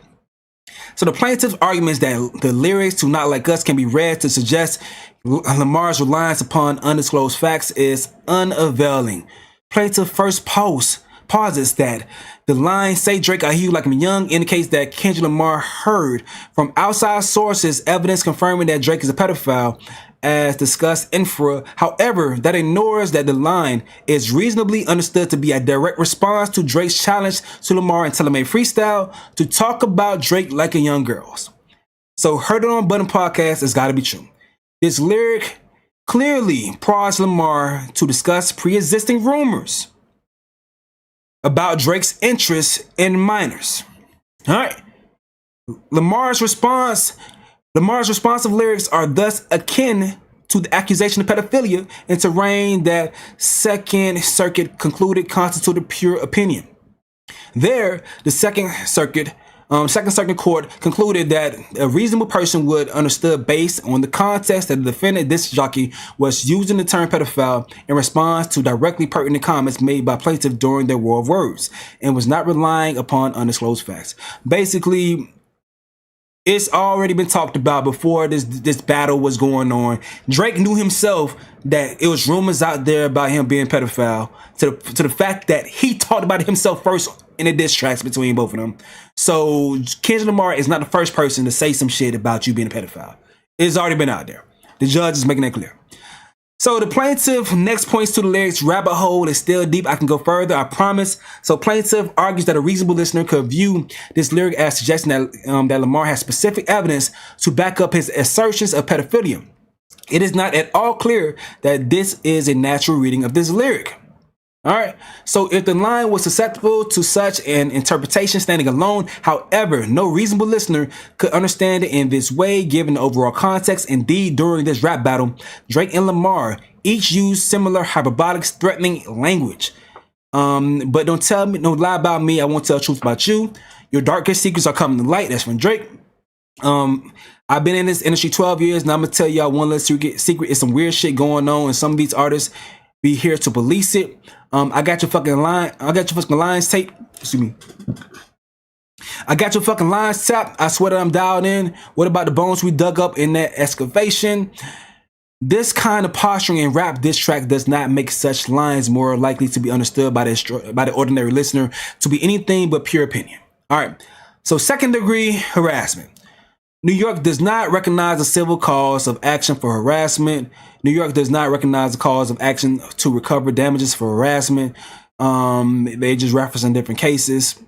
So the plaintiff's arguments that the lyrics to Not Like Us can be read to suggest Lamar's reliance upon undisclosed facts is unavailing. Plaintiff first posts posits that the line "Say Drake, I hear you like I'm young" indicates that Kendrick Lamar heard from outside sources evidence confirming that Drake is a pedophile, as discussed infra. However, that ignores that the line is reasonably understood to be a direct response to Drake's challenge to Lamar in Telemade Freestyle to talk about Drake like a young girl's. So, Heard It on Button podcast has got to be true. This lyric clearly prods Lamar to discuss pre-existing rumors about Drake's interest in minors. All right. Lamar's responsive lyrics are thus akin to the accusation of pedophilia in terrain that Second Circuit concluded constituted pure opinion. There, the Second Circuit Court concluded that a reasonable person would understood based on the context that the defendant disc jockey was using the term pedophile in response to directly pertinent comments made by plaintiff during their war of words and was not relying upon undisclosed facts. Basically, it's already been talked about before this battle was going on. Drake knew himself that it was rumors out there about him being pedophile to the fact that he talked about it himself first in the diss tracks between both of them. So Kendrick Lamar is not the first person to say some shit about you being a pedophile. It's already been out there. The judge is making that clear. So the plaintiff next points to the lyrics rabbit hole is still deep. I can go further, I promise. So plaintiff argues that a reasonable listener could view this lyric as suggesting that Lamar has specific evidence to back up his assertions of pedophilia. It is not at all clear that this is a natural reading of this lyric. All right. So if the line was susceptible to such an interpretation standing alone, however, no reasonable listener could understand it in this way, given the overall context. Indeed, during this rap battle, Drake and Lamar each used similar hyperbolic, threatening language. But don't lie about me. I won't tell the truth about you. Your darkest secrets are coming to light. That's from Drake. I've been in this industry 12 years, and I'm gonna tell y'all one little secret. It's some weird shit going on, and some of these artists be here to police it. I got your fucking lines tape. Excuse me. I got your fucking lines tapped. I swear that I'm dialed in. What about the bones we dug up in that excavation? This kind of posturing in rap diss track does not make such lines more likely to be understood by the ordinary listener to be anything but pure opinion. All right. So second degree harassment. New York does not recognize a civil cause of action for harassment. New York does not recognize a cause of action to recover damages for harassment. They just reference in different cases.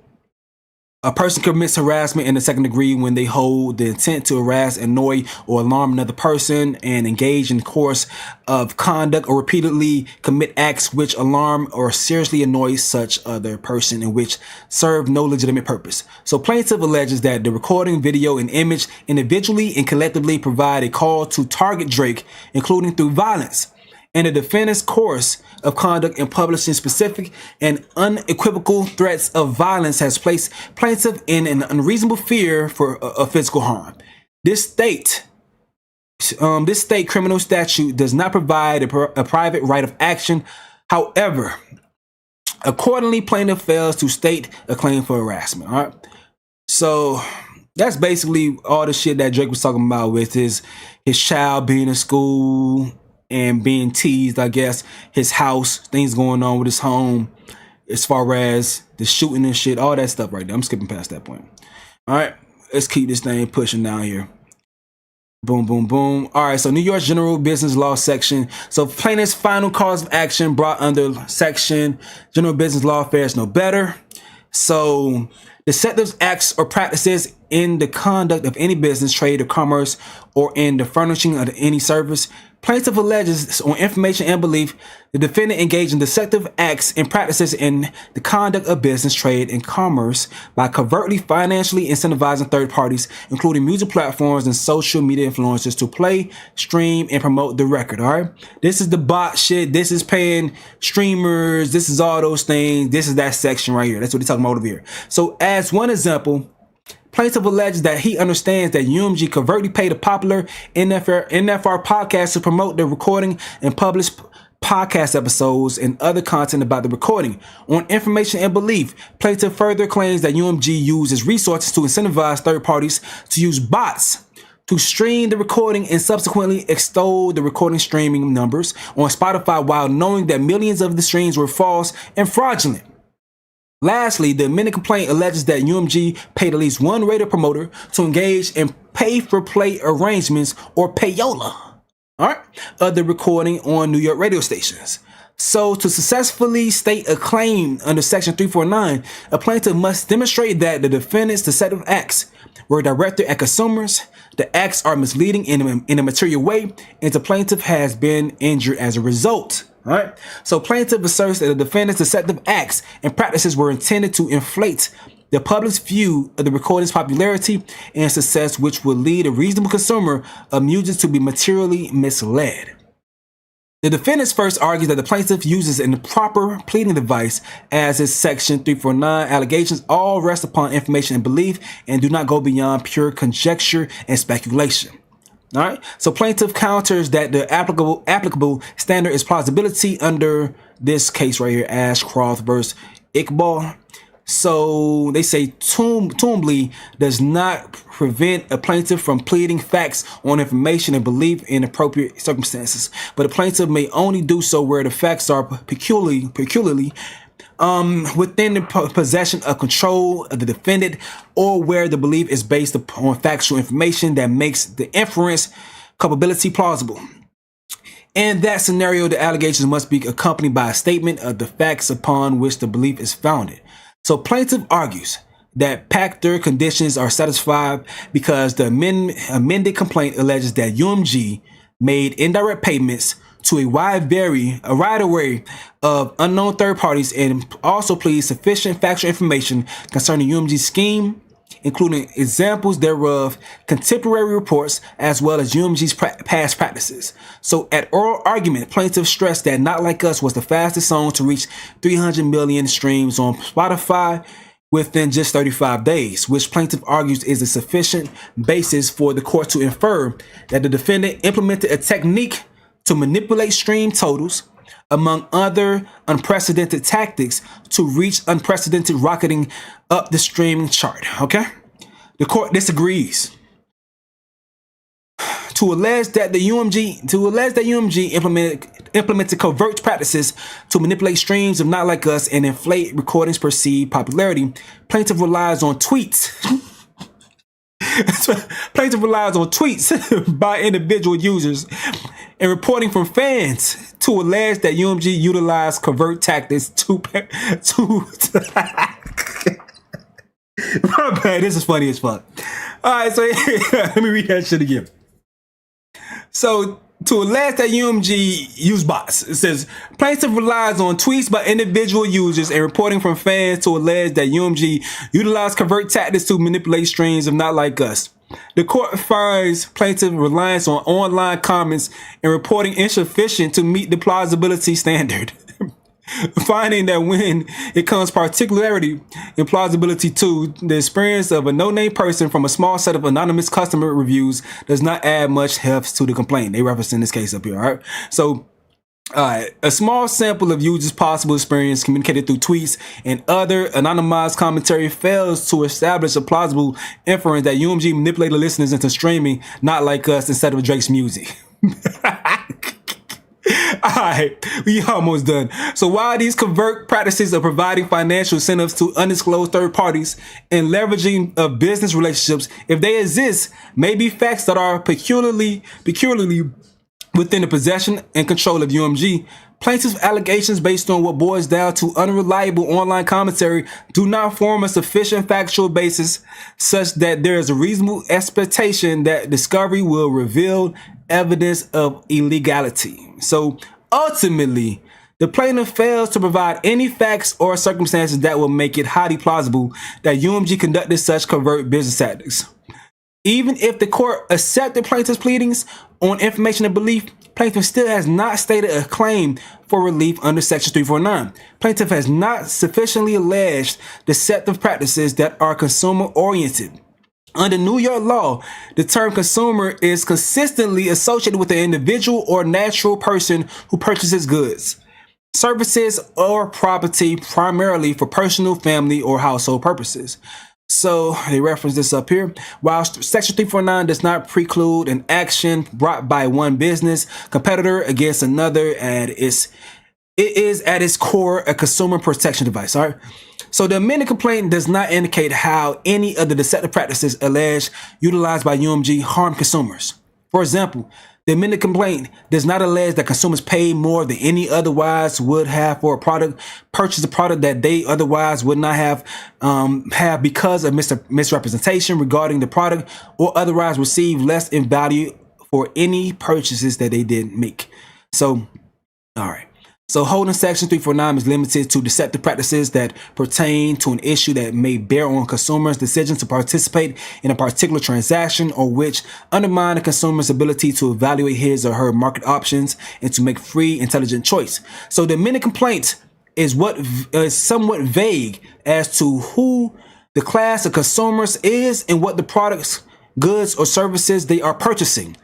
A person commits harassment in the second degree when they hold the intent to harass, annoy, or alarm another person and engage in course of conduct or repeatedly commit acts which alarm or seriously annoy such other person and which serve no legitimate purpose. So plaintiff alleges that the recording, video, and image individually and collectively provide a call to target Drake, including through violence. And the defendant's course of conduct in publishing specific and unequivocal threats of violence has placed plaintiff in an unreasonable fear for physical harm. This state criminal statute does not provide a private right of action. However, accordingly, plaintiff fails to state a claim for harassment. All right. So that's basically all the shit that Drake was talking about with his child being in school and being teased, I guess, his house, things going on with his home, as far as the shooting and shit, all that stuff right there. I'm skipping past that point. All right, let's keep this thing pushing down here. Boom, boom, boom. All right, so New York's General Business Law section. So plaintiff's final cause of action brought under section General Business Law fares no better. So deceptive acts or practices in the conduct of any business, trade, or commerce, or in the furnishing of any service. Plaintiff alleges on information and belief the defendant engaged in deceptive acts and practices in the conduct of business, trade, and commerce by covertly financially incentivizing third parties, including music platforms and social media influencers, to play, stream, and promote the record. All right, this is the bot shit. This is paying streamers. This is all those things. This is that section right here. That's what they're talking about over here. So as one example, plaintiff alleges that he understands that UMG covertly paid a popular NFR podcast to promote the recording and publish podcast episodes and other content about the recording. On information and belief, plaintiff further claims that UMG uses resources to incentivize third parties to use bots to stream the recording and subsequently extol the recording streaming numbers on Spotify while knowing that millions of the streams were false and fraudulent. Lastly, the amended complaint alleges that UMG paid at least one radio promoter to engage in pay-for-play arrangements, or payola, all right, of the recording on New York radio stations. So to successfully state a claim under Section 349, a plaintiff must demonstrate that the defendant's deceptive acts were directed at consumers, the acts are misleading in a material way, and the plaintiff has been injured as a result. All right. So plaintiff asserts that the defendant's deceptive acts and practices were intended to inflate the public's view of the recording's popularity and success, which would lead a reasonable consumer of music to be materially misled. The defendant first argues that the plaintiff uses an improper pleading device, as his Section 349 allegations all rest upon information and belief and do not go beyond pure conjecture and speculation. All right. So plaintiff counters that the applicable standard is plausibility under this case right here, Ashcroft versus Iqbal. So they say Twombly does not prevent a plaintiff from pleading facts on information and belief in appropriate circumstances, but a plaintiff may only do so where the facts are peculiarly within the possession of control of the defendant, or where the belief is based upon factual information that makes the inference culpability plausible. In that scenario, the allegations must be accompanied by a statement of the facts upon which the belief is founded. So plaintiff argues that Pachter conditions are satisfied because the amended complaint alleges that UMG made indirect payments to a wide array of unknown third parties, and also pleads sufficient factual information concerning UMG's scheme, including examples thereof, contemporary reports, as well as UMG's past practices. So at oral argument, plaintiff stressed that Not Like Us was the fastest song to reach 300 million streams on Spotify within just 35 days, which plaintiff argues is a sufficient basis for the court to infer that the defendant implemented a technique to manipulate stream totals, among other unprecedented tactics, to reach unprecedented rocketing up the streaming chart. Okay? The court disagrees. To allege that UMG implemented covert practices to manipulate streams of Not Like Us and inflate recordings' perceived popularity, plaintiff relies on tweets. Plaintiff relies on tweets by individual users and reporting from fans to allege that UMG utilized covert tactics to my bad, this is funny as fuck. Alright, so let me read that shit again. So to allege that UMG used bots, it says plaintiff relies on tweets by individual users and reporting from fans to allege that UMG utilized covert tactics to manipulate streams of Not Like Us. The court finds plaintiff reliance on online comments and reporting insufficient to meet the plausibility standard, finding that when it comes particularity and plausibility to the experience of a no-name person from a small set of anonymous customer reviews does not add much heft to the complaint. They reference in this case up here, all right? So, a small sample of users' possible experience communicated through tweets and other anonymized commentary fails to establish a plausible inference that UMG manipulated listeners into streaming Not Like Us instead of Drake's music. Alright, we almost done. So while these covert practices of providing financial incentives to undisclosed third parties and leveraging of business relationships, if they exist, may be facts that are peculiarly within the possession and control of UMG, plaintiff's allegations based on what boils down to unreliable online commentary do not form a sufficient factual basis such that there is a reasonable expectation that discovery will reveal evidence of illegality. So ultimately, the plaintiff fails to provide any facts or circumstances that will make it highly plausible that UMG conducted such covert business tactics. Even if the court accepted plaintiff's pleadings on information and belief, plaintiff still has not stated a claim for relief under Section 349. Plaintiff has not sufficiently alleged deceptive practices that are consumer-oriented. Under New York law, the term consumer is consistently associated with an individual or natural person who purchases goods, services, or property primarily for personal, family, or household purposes. So they reference this up here. While Section 349 does not preclude an action brought by one business competitor against another, and it is at its core a consumer protection device. All right. So the amended complaint does not indicate how any of the deceptive practices alleged utilized by UMG harm consumers. For example, the amended complaint does not allege that consumers paid more than any otherwise would have for a product, purchased a product that they otherwise would not have because of misrepresentation regarding the product, or otherwise received less in value for any purchases that they didn't make. So, all right. So holding section 349 is limited to deceptive practices that pertain to an issue that may bear on consumers' decision to participate in a particular transaction, or which undermine a consumer's ability to evaluate his or her market options and to make free, intelligent choice. So the amended complaint is what is somewhat vague as to who the class of consumers is and what the products, goods, or services they are purchasing.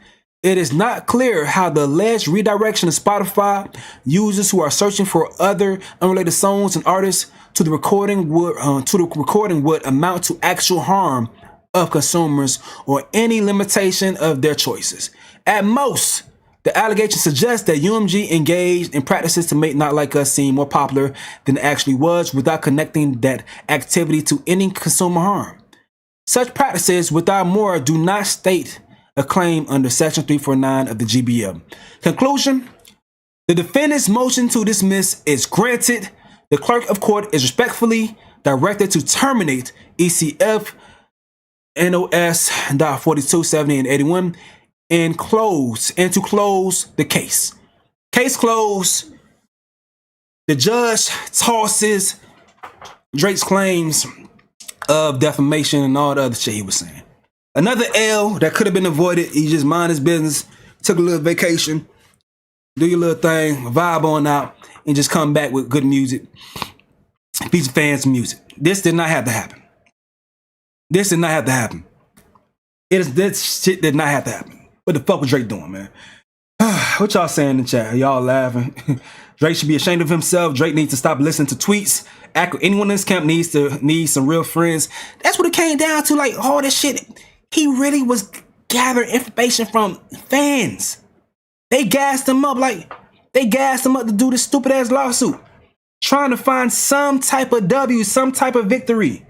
It is not clear how the alleged redirection of Spotify users who are searching for other unrelated songs and artists to the recording would amount to actual harm of consumers or any limitation of their choices. At most, the allegation suggests that UMG engaged in practices to make Not Like Us seem more popular than it actually was, without connecting that activity to any consumer harm. Such practices, without more, do not state a claim under Section 349 of the GBL. Conclusion: the defendant's motion to dismiss is granted. The clerk of court is respectfully directed to terminate ECF NOS.4270 and 81 and to close the case. Case closed. The judge tosses Drake's claims of defamation and all the other shit he was saying. Another L that could have been avoided. He just mind his business, took a little vacation, do your little thing, vibe on out, and just come back with good music. Feature fans music. This did not have to happen. This did not have to happen. This shit did not have to happen. What the fuck was Drake doing, man? What y'all saying in the chat? Y'all laughing? Drake should be ashamed of himself. Drake needs to stop listening to tweets. Anyone in this camp needs some real friends. That's what it came down to. Like, all this shit. He really was gathering information from fans. They gassed him up to do this stupid ass lawsuit, trying to find some type of W, some type of victory,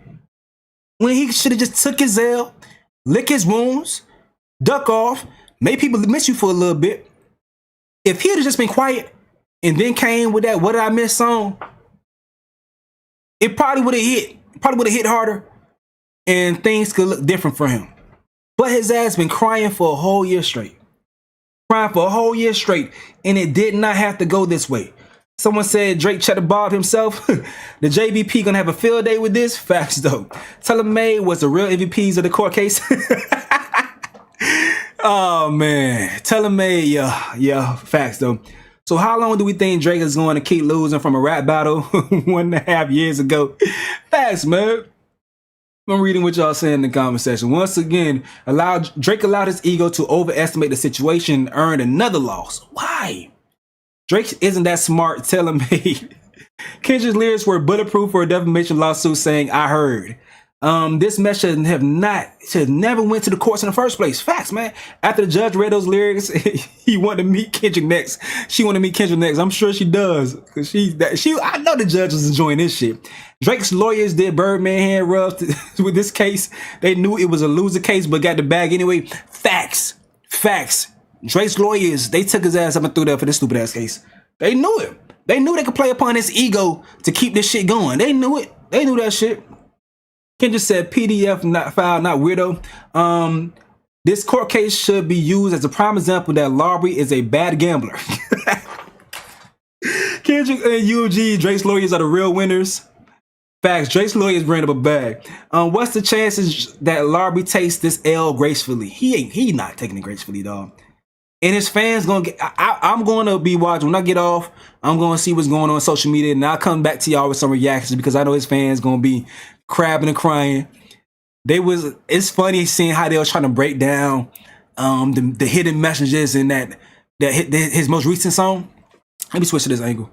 when he should have just took his L, lick his wounds, duck off, made people miss you for a little bit. If he had just been quiet and then came with that "What Did I Miss" song, it probably would have hit harder, and things could look different for him. But his ass been crying for a whole year straight. And it did not have to go this way. Someone said Drake cheddar bobbed himself. The JBP gonna have a field day with this? Facts though. Tell May was the real MVPs of the court case. Oh man. Tell May, yeah, facts though. So how long do we think Drake is going to keep losing from a rap battle 1.5 years ago? Facts, man. I'm reading what y'all saying in the comment section. Once again, Drake allowed his ego to overestimate the situation and earned another loss. Why? Drake isn't that smart, telling me. Kendrick's lyrics were bulletproof for a defamation lawsuit, saying, "I heard." This mess should never went to the courts in the first place. Facts, man. After the judge read those lyrics, he wanted to meet Kendrick next. She wanted to meet Kendrick next. I'm sure she does, cause I know the judge was enjoying this shit. Drake's lawyers did Birdman hand rubs with this case. They knew it was a loser case, but got the bag anyway. Facts. Drake's lawyers, they took his ass up and threw that for this stupid ass case. They knew it. They knew they could play upon his ego to keep this shit going. They knew it. They knew that shit. Kendrick said PDF not filed, not weirdo. This court case should be used as a prime example that Larry is a bad gambler. Kendrick and UMG, Drake's lawyers are the real winners. Facts, Drake's lawyers bring up a bag. What's the chances that Larry takes this L gracefully? He not taking it gracefully, dog. And his fans gonna get. I'm going to be watching when I get off. I'm going to see what's going on social media, and I'll come back to y'all with some reactions because I know his fans gonna be crabbing and crying. It's funny seeing how they was trying to break down the hidden messages in his most recent song. Let me switch to this angle.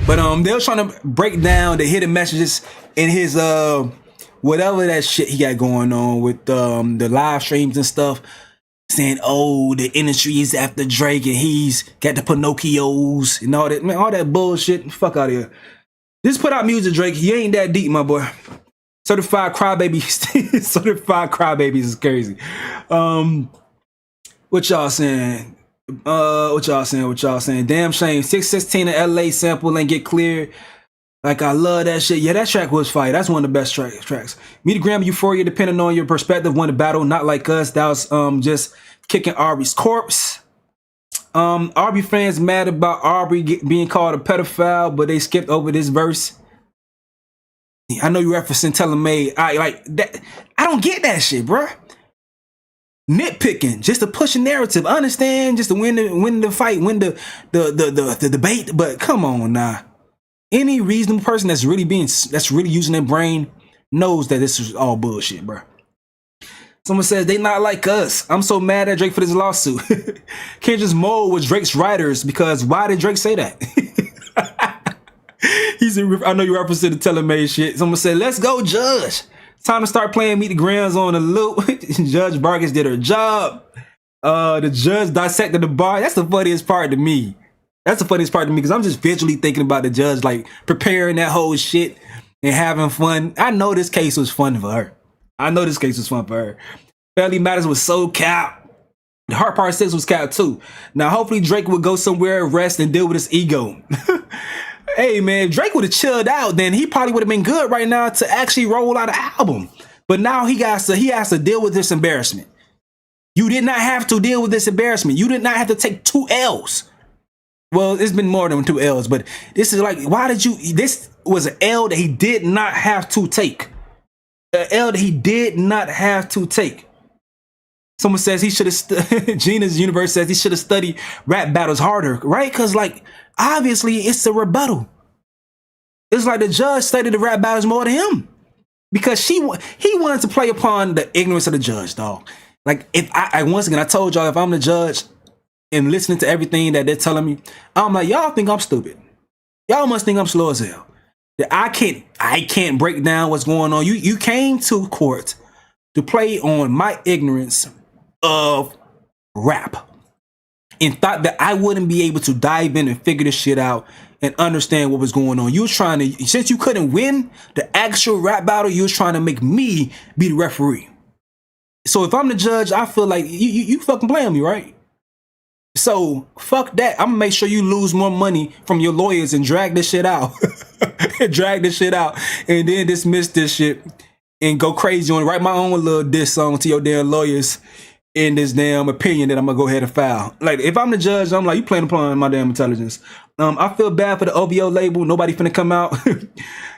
But they were trying to break down the hidden messages in his whatever that shit he got going on with the live streams and stuff, saying, oh, the industry is after Drake and he's got the Pinocchios and all that. Man, all that bullshit. Fuck out of here. Just put out music, Drake. You ain't that deep, my boy. Certified crybaby. Certified crybabies is crazy. What y'all saying? What y'all saying? What y'all saying? Damn shame. 616 in LA sample and get cleared. Like, I love that shit. Yeah, that track was fire. That's one of the best tracks. Meet the Gram Euphoria, depending on your perspective, won the battle. Not like us. That was just kicking Aubrey's corpse. Aubrey fans mad about Aubrey being called a pedophile, but they skipped over this verse. I know you're referencing Telemade. I like that. I don't get that shit, bro. Nitpicking just to push a narrative. I understand just to win the fight, win the debate. But come on now. Any reasonable person that's really using their brain knows that this is all bullshit, bro. Someone says they not like us. I'm so mad at Drake for this lawsuit. Kendrick's mode was Drake's writers because why did Drake say that? I know you're referencing the Telemade shit. Someone said, let's go, Judge. Time to start playing Meet the Grams on the loop. Judge Vargas did her job. The judge dissected the bar. That's the funniest part to me. That's the funniest part to me because I'm just visually thinking about the judge like preparing that whole shit and having fun. I know this case was fun for her. Family Matters was so cap. The Heart Part 6 was cap too. Now hopefully Drake would go somewhere, rest, and deal with his ego. Hey man, if Drake would have chilled out, then he probably would have been good right now to actually roll out an album. But now he has to deal with this embarrassment. You did not have to deal with this embarrassment. You did not have to take 2 L's. Well, it's been more than 2 L's, but this is like, this was an L that he did not have to take. An L that he did not have to take. Someone says he should have, Gina's Universe says he should have studied rap battles harder, right? Because like, obviously it's a rebuttal. It's like the judge studied the rap battles more than him. Because he wanted to play upon the ignorance of the judge, dog. Like, if once again, I told y'all, if I'm the judge, and listening to everything that they're telling me, I'm like, y'all think I'm stupid. Y'all must think I'm slow as hell. That I can't break down what's going on. You came to court to play on my ignorance of rap and thought that I wouldn't be able to dive in and figure this shit out and understand what was going on. You was trying to, since you couldn't win the actual rap battle, you was trying to make me be the referee. So if I'm the judge, I feel like you fucking playing me, right? So fuck that. I'm gonna make sure you lose more money from your lawyers and drag this shit out. Drag this shit out and then dismiss this shit and go crazy on it. Write my own little diss song to your damn lawyers in this damn opinion that I'm gonna go ahead and file. Like, if I'm the judge, I'm like, you playing upon my damn intelligence. I feel bad for the OVO label. Nobody finna come out.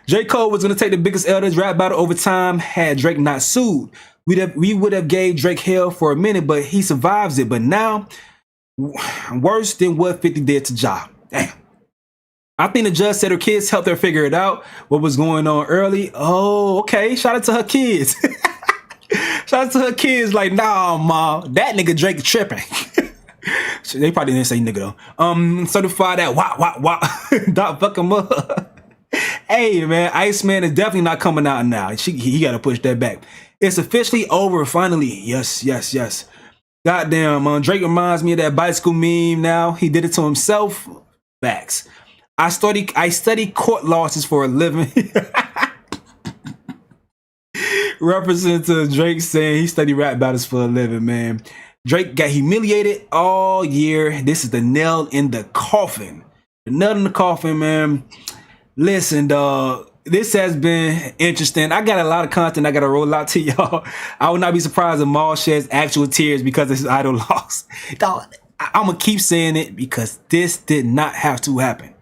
J. Cole was gonna take the biggest L this rap battle over time had Drake not sued. We would have gave Drake hell for a minute, but he survives it. But now, worse than what 50 did to Ja. Damn. I think the judge said her kids helped her figure it out, what was going on early. Oh, okay. Shout out to her kids. Shout out to her kids. Like, nah, ma, that nigga Drake tripping. They probably didn't say nigga though. Certify that wah. Dot fuck him up. Hey man, Iceman is definitely not coming out now. He gotta push that back. It's officially over finally. Yes. Goddamn, Drake reminds me of that bicycle meme now. He did it to himself. Facts. I study court losses for a living. Referencing to Drake saying he studied rap battles for a living, man. Drake got humiliated all year. This is the nail in the coffin. The nail in the coffin, man. Listen, dog. This has been interesting. I got a lot of content I got to roll out to y'all. I would not be surprised if Maul sheds actual tears because his idol lost. Dog, I'm going to keep saying it because this did not have to happen.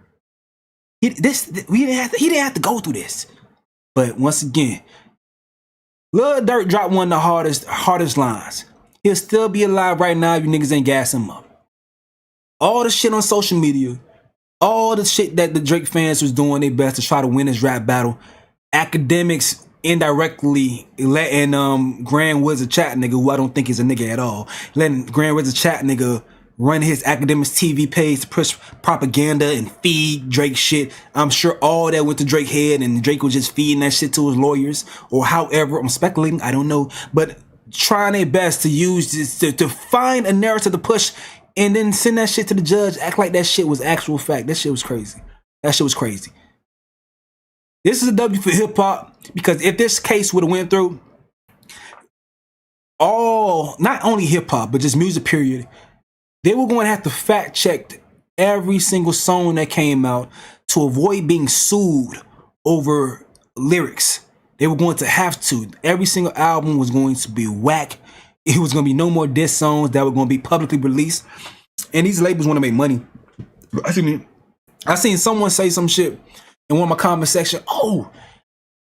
He didn't have to go through this. But once again, Lil Durk dropped one of the hardest lines. He'll still be alive right now if you niggas ain't gas him up. All the shit on social media, all the shit that the Drake fans was doing their best to try to win his rap battle. Academics indirectly letting Grand Wizard Chat nigga, who I don't think is a nigga at all, letting Grand Wizard Chat nigga run his Academics TV page to push propaganda and feed Drake shit. I'm sure all that went to Drake head and Drake was just feeding that shit to his lawyers or however. I'm speculating, I don't know, but trying their best to use this to find a narrative to push and then send that shit to the judge, act like that shit was actual fact. That shit was crazy. This is a W for hip hop, because if this case would have went through, not only hip hop, but just music period, they were going to have to fact check every single song that came out to avoid being sued over lyrics. They were going to have to. Every single album was going to be whack. It was going to be no more diss songs that were going to be publicly released. And these labels want to make money. I seen someone say some shit in one of my comment section. Oh,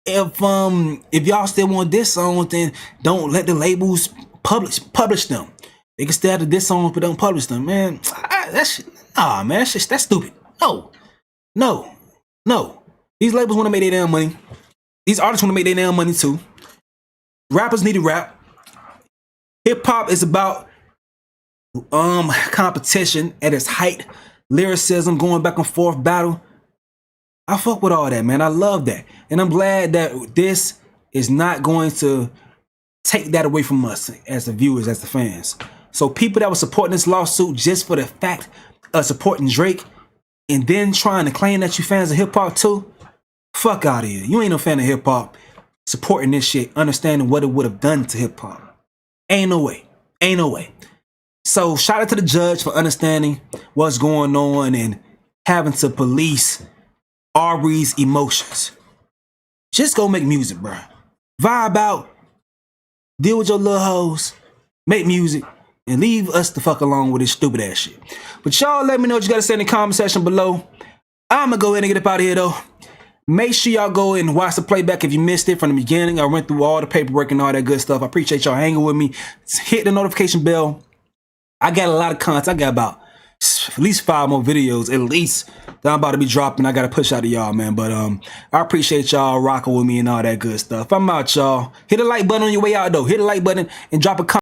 if y'all still want diss songs, then don't let the labels publish them. They can still have the diss songs, but don't publish them. Man, that's stupid. No. These labels want to make their damn money. These artists want to make their damn money too. Rappers need to rap. Hip hop is about competition at its height, lyricism, going back and forth battle. I fuck with all that, man. I love that. And I'm glad that this is not going to take that away from us as the viewers, as the fans. So people that were supporting this lawsuit just for the fact of supporting Drake and then trying to claim that you fans of hip hop too, fuck out of here. You ain't no fan of hip hop supporting this shit, understanding what it would have done to hip hop. Ain't no way. Ain't no way. So shout out to the judge for understanding what's going on and having to police Aubrey's emotions. Just go make music, bro. Vibe out. Deal with your little hoes. Make music. And leave us the fuck alone with this stupid ass shit. But y'all let me know what you gotta say in the comment section below. I'm gonna go ahead and get up out of here though. Make sure y'all go and watch the playback if you missed it from the beginning. I went through all the paperwork and all that good stuff. I appreciate y'all hanging with me. Hit the notification bell. I got a lot of content. I got about at least 5 more videos, at least, that I'm about to be dropping. I got to push out to y'all, man. But I appreciate y'all rocking with me and all that good stuff. I'm out, y'all. Hit the like button on your way out, though. Hit the like button and drop a comment.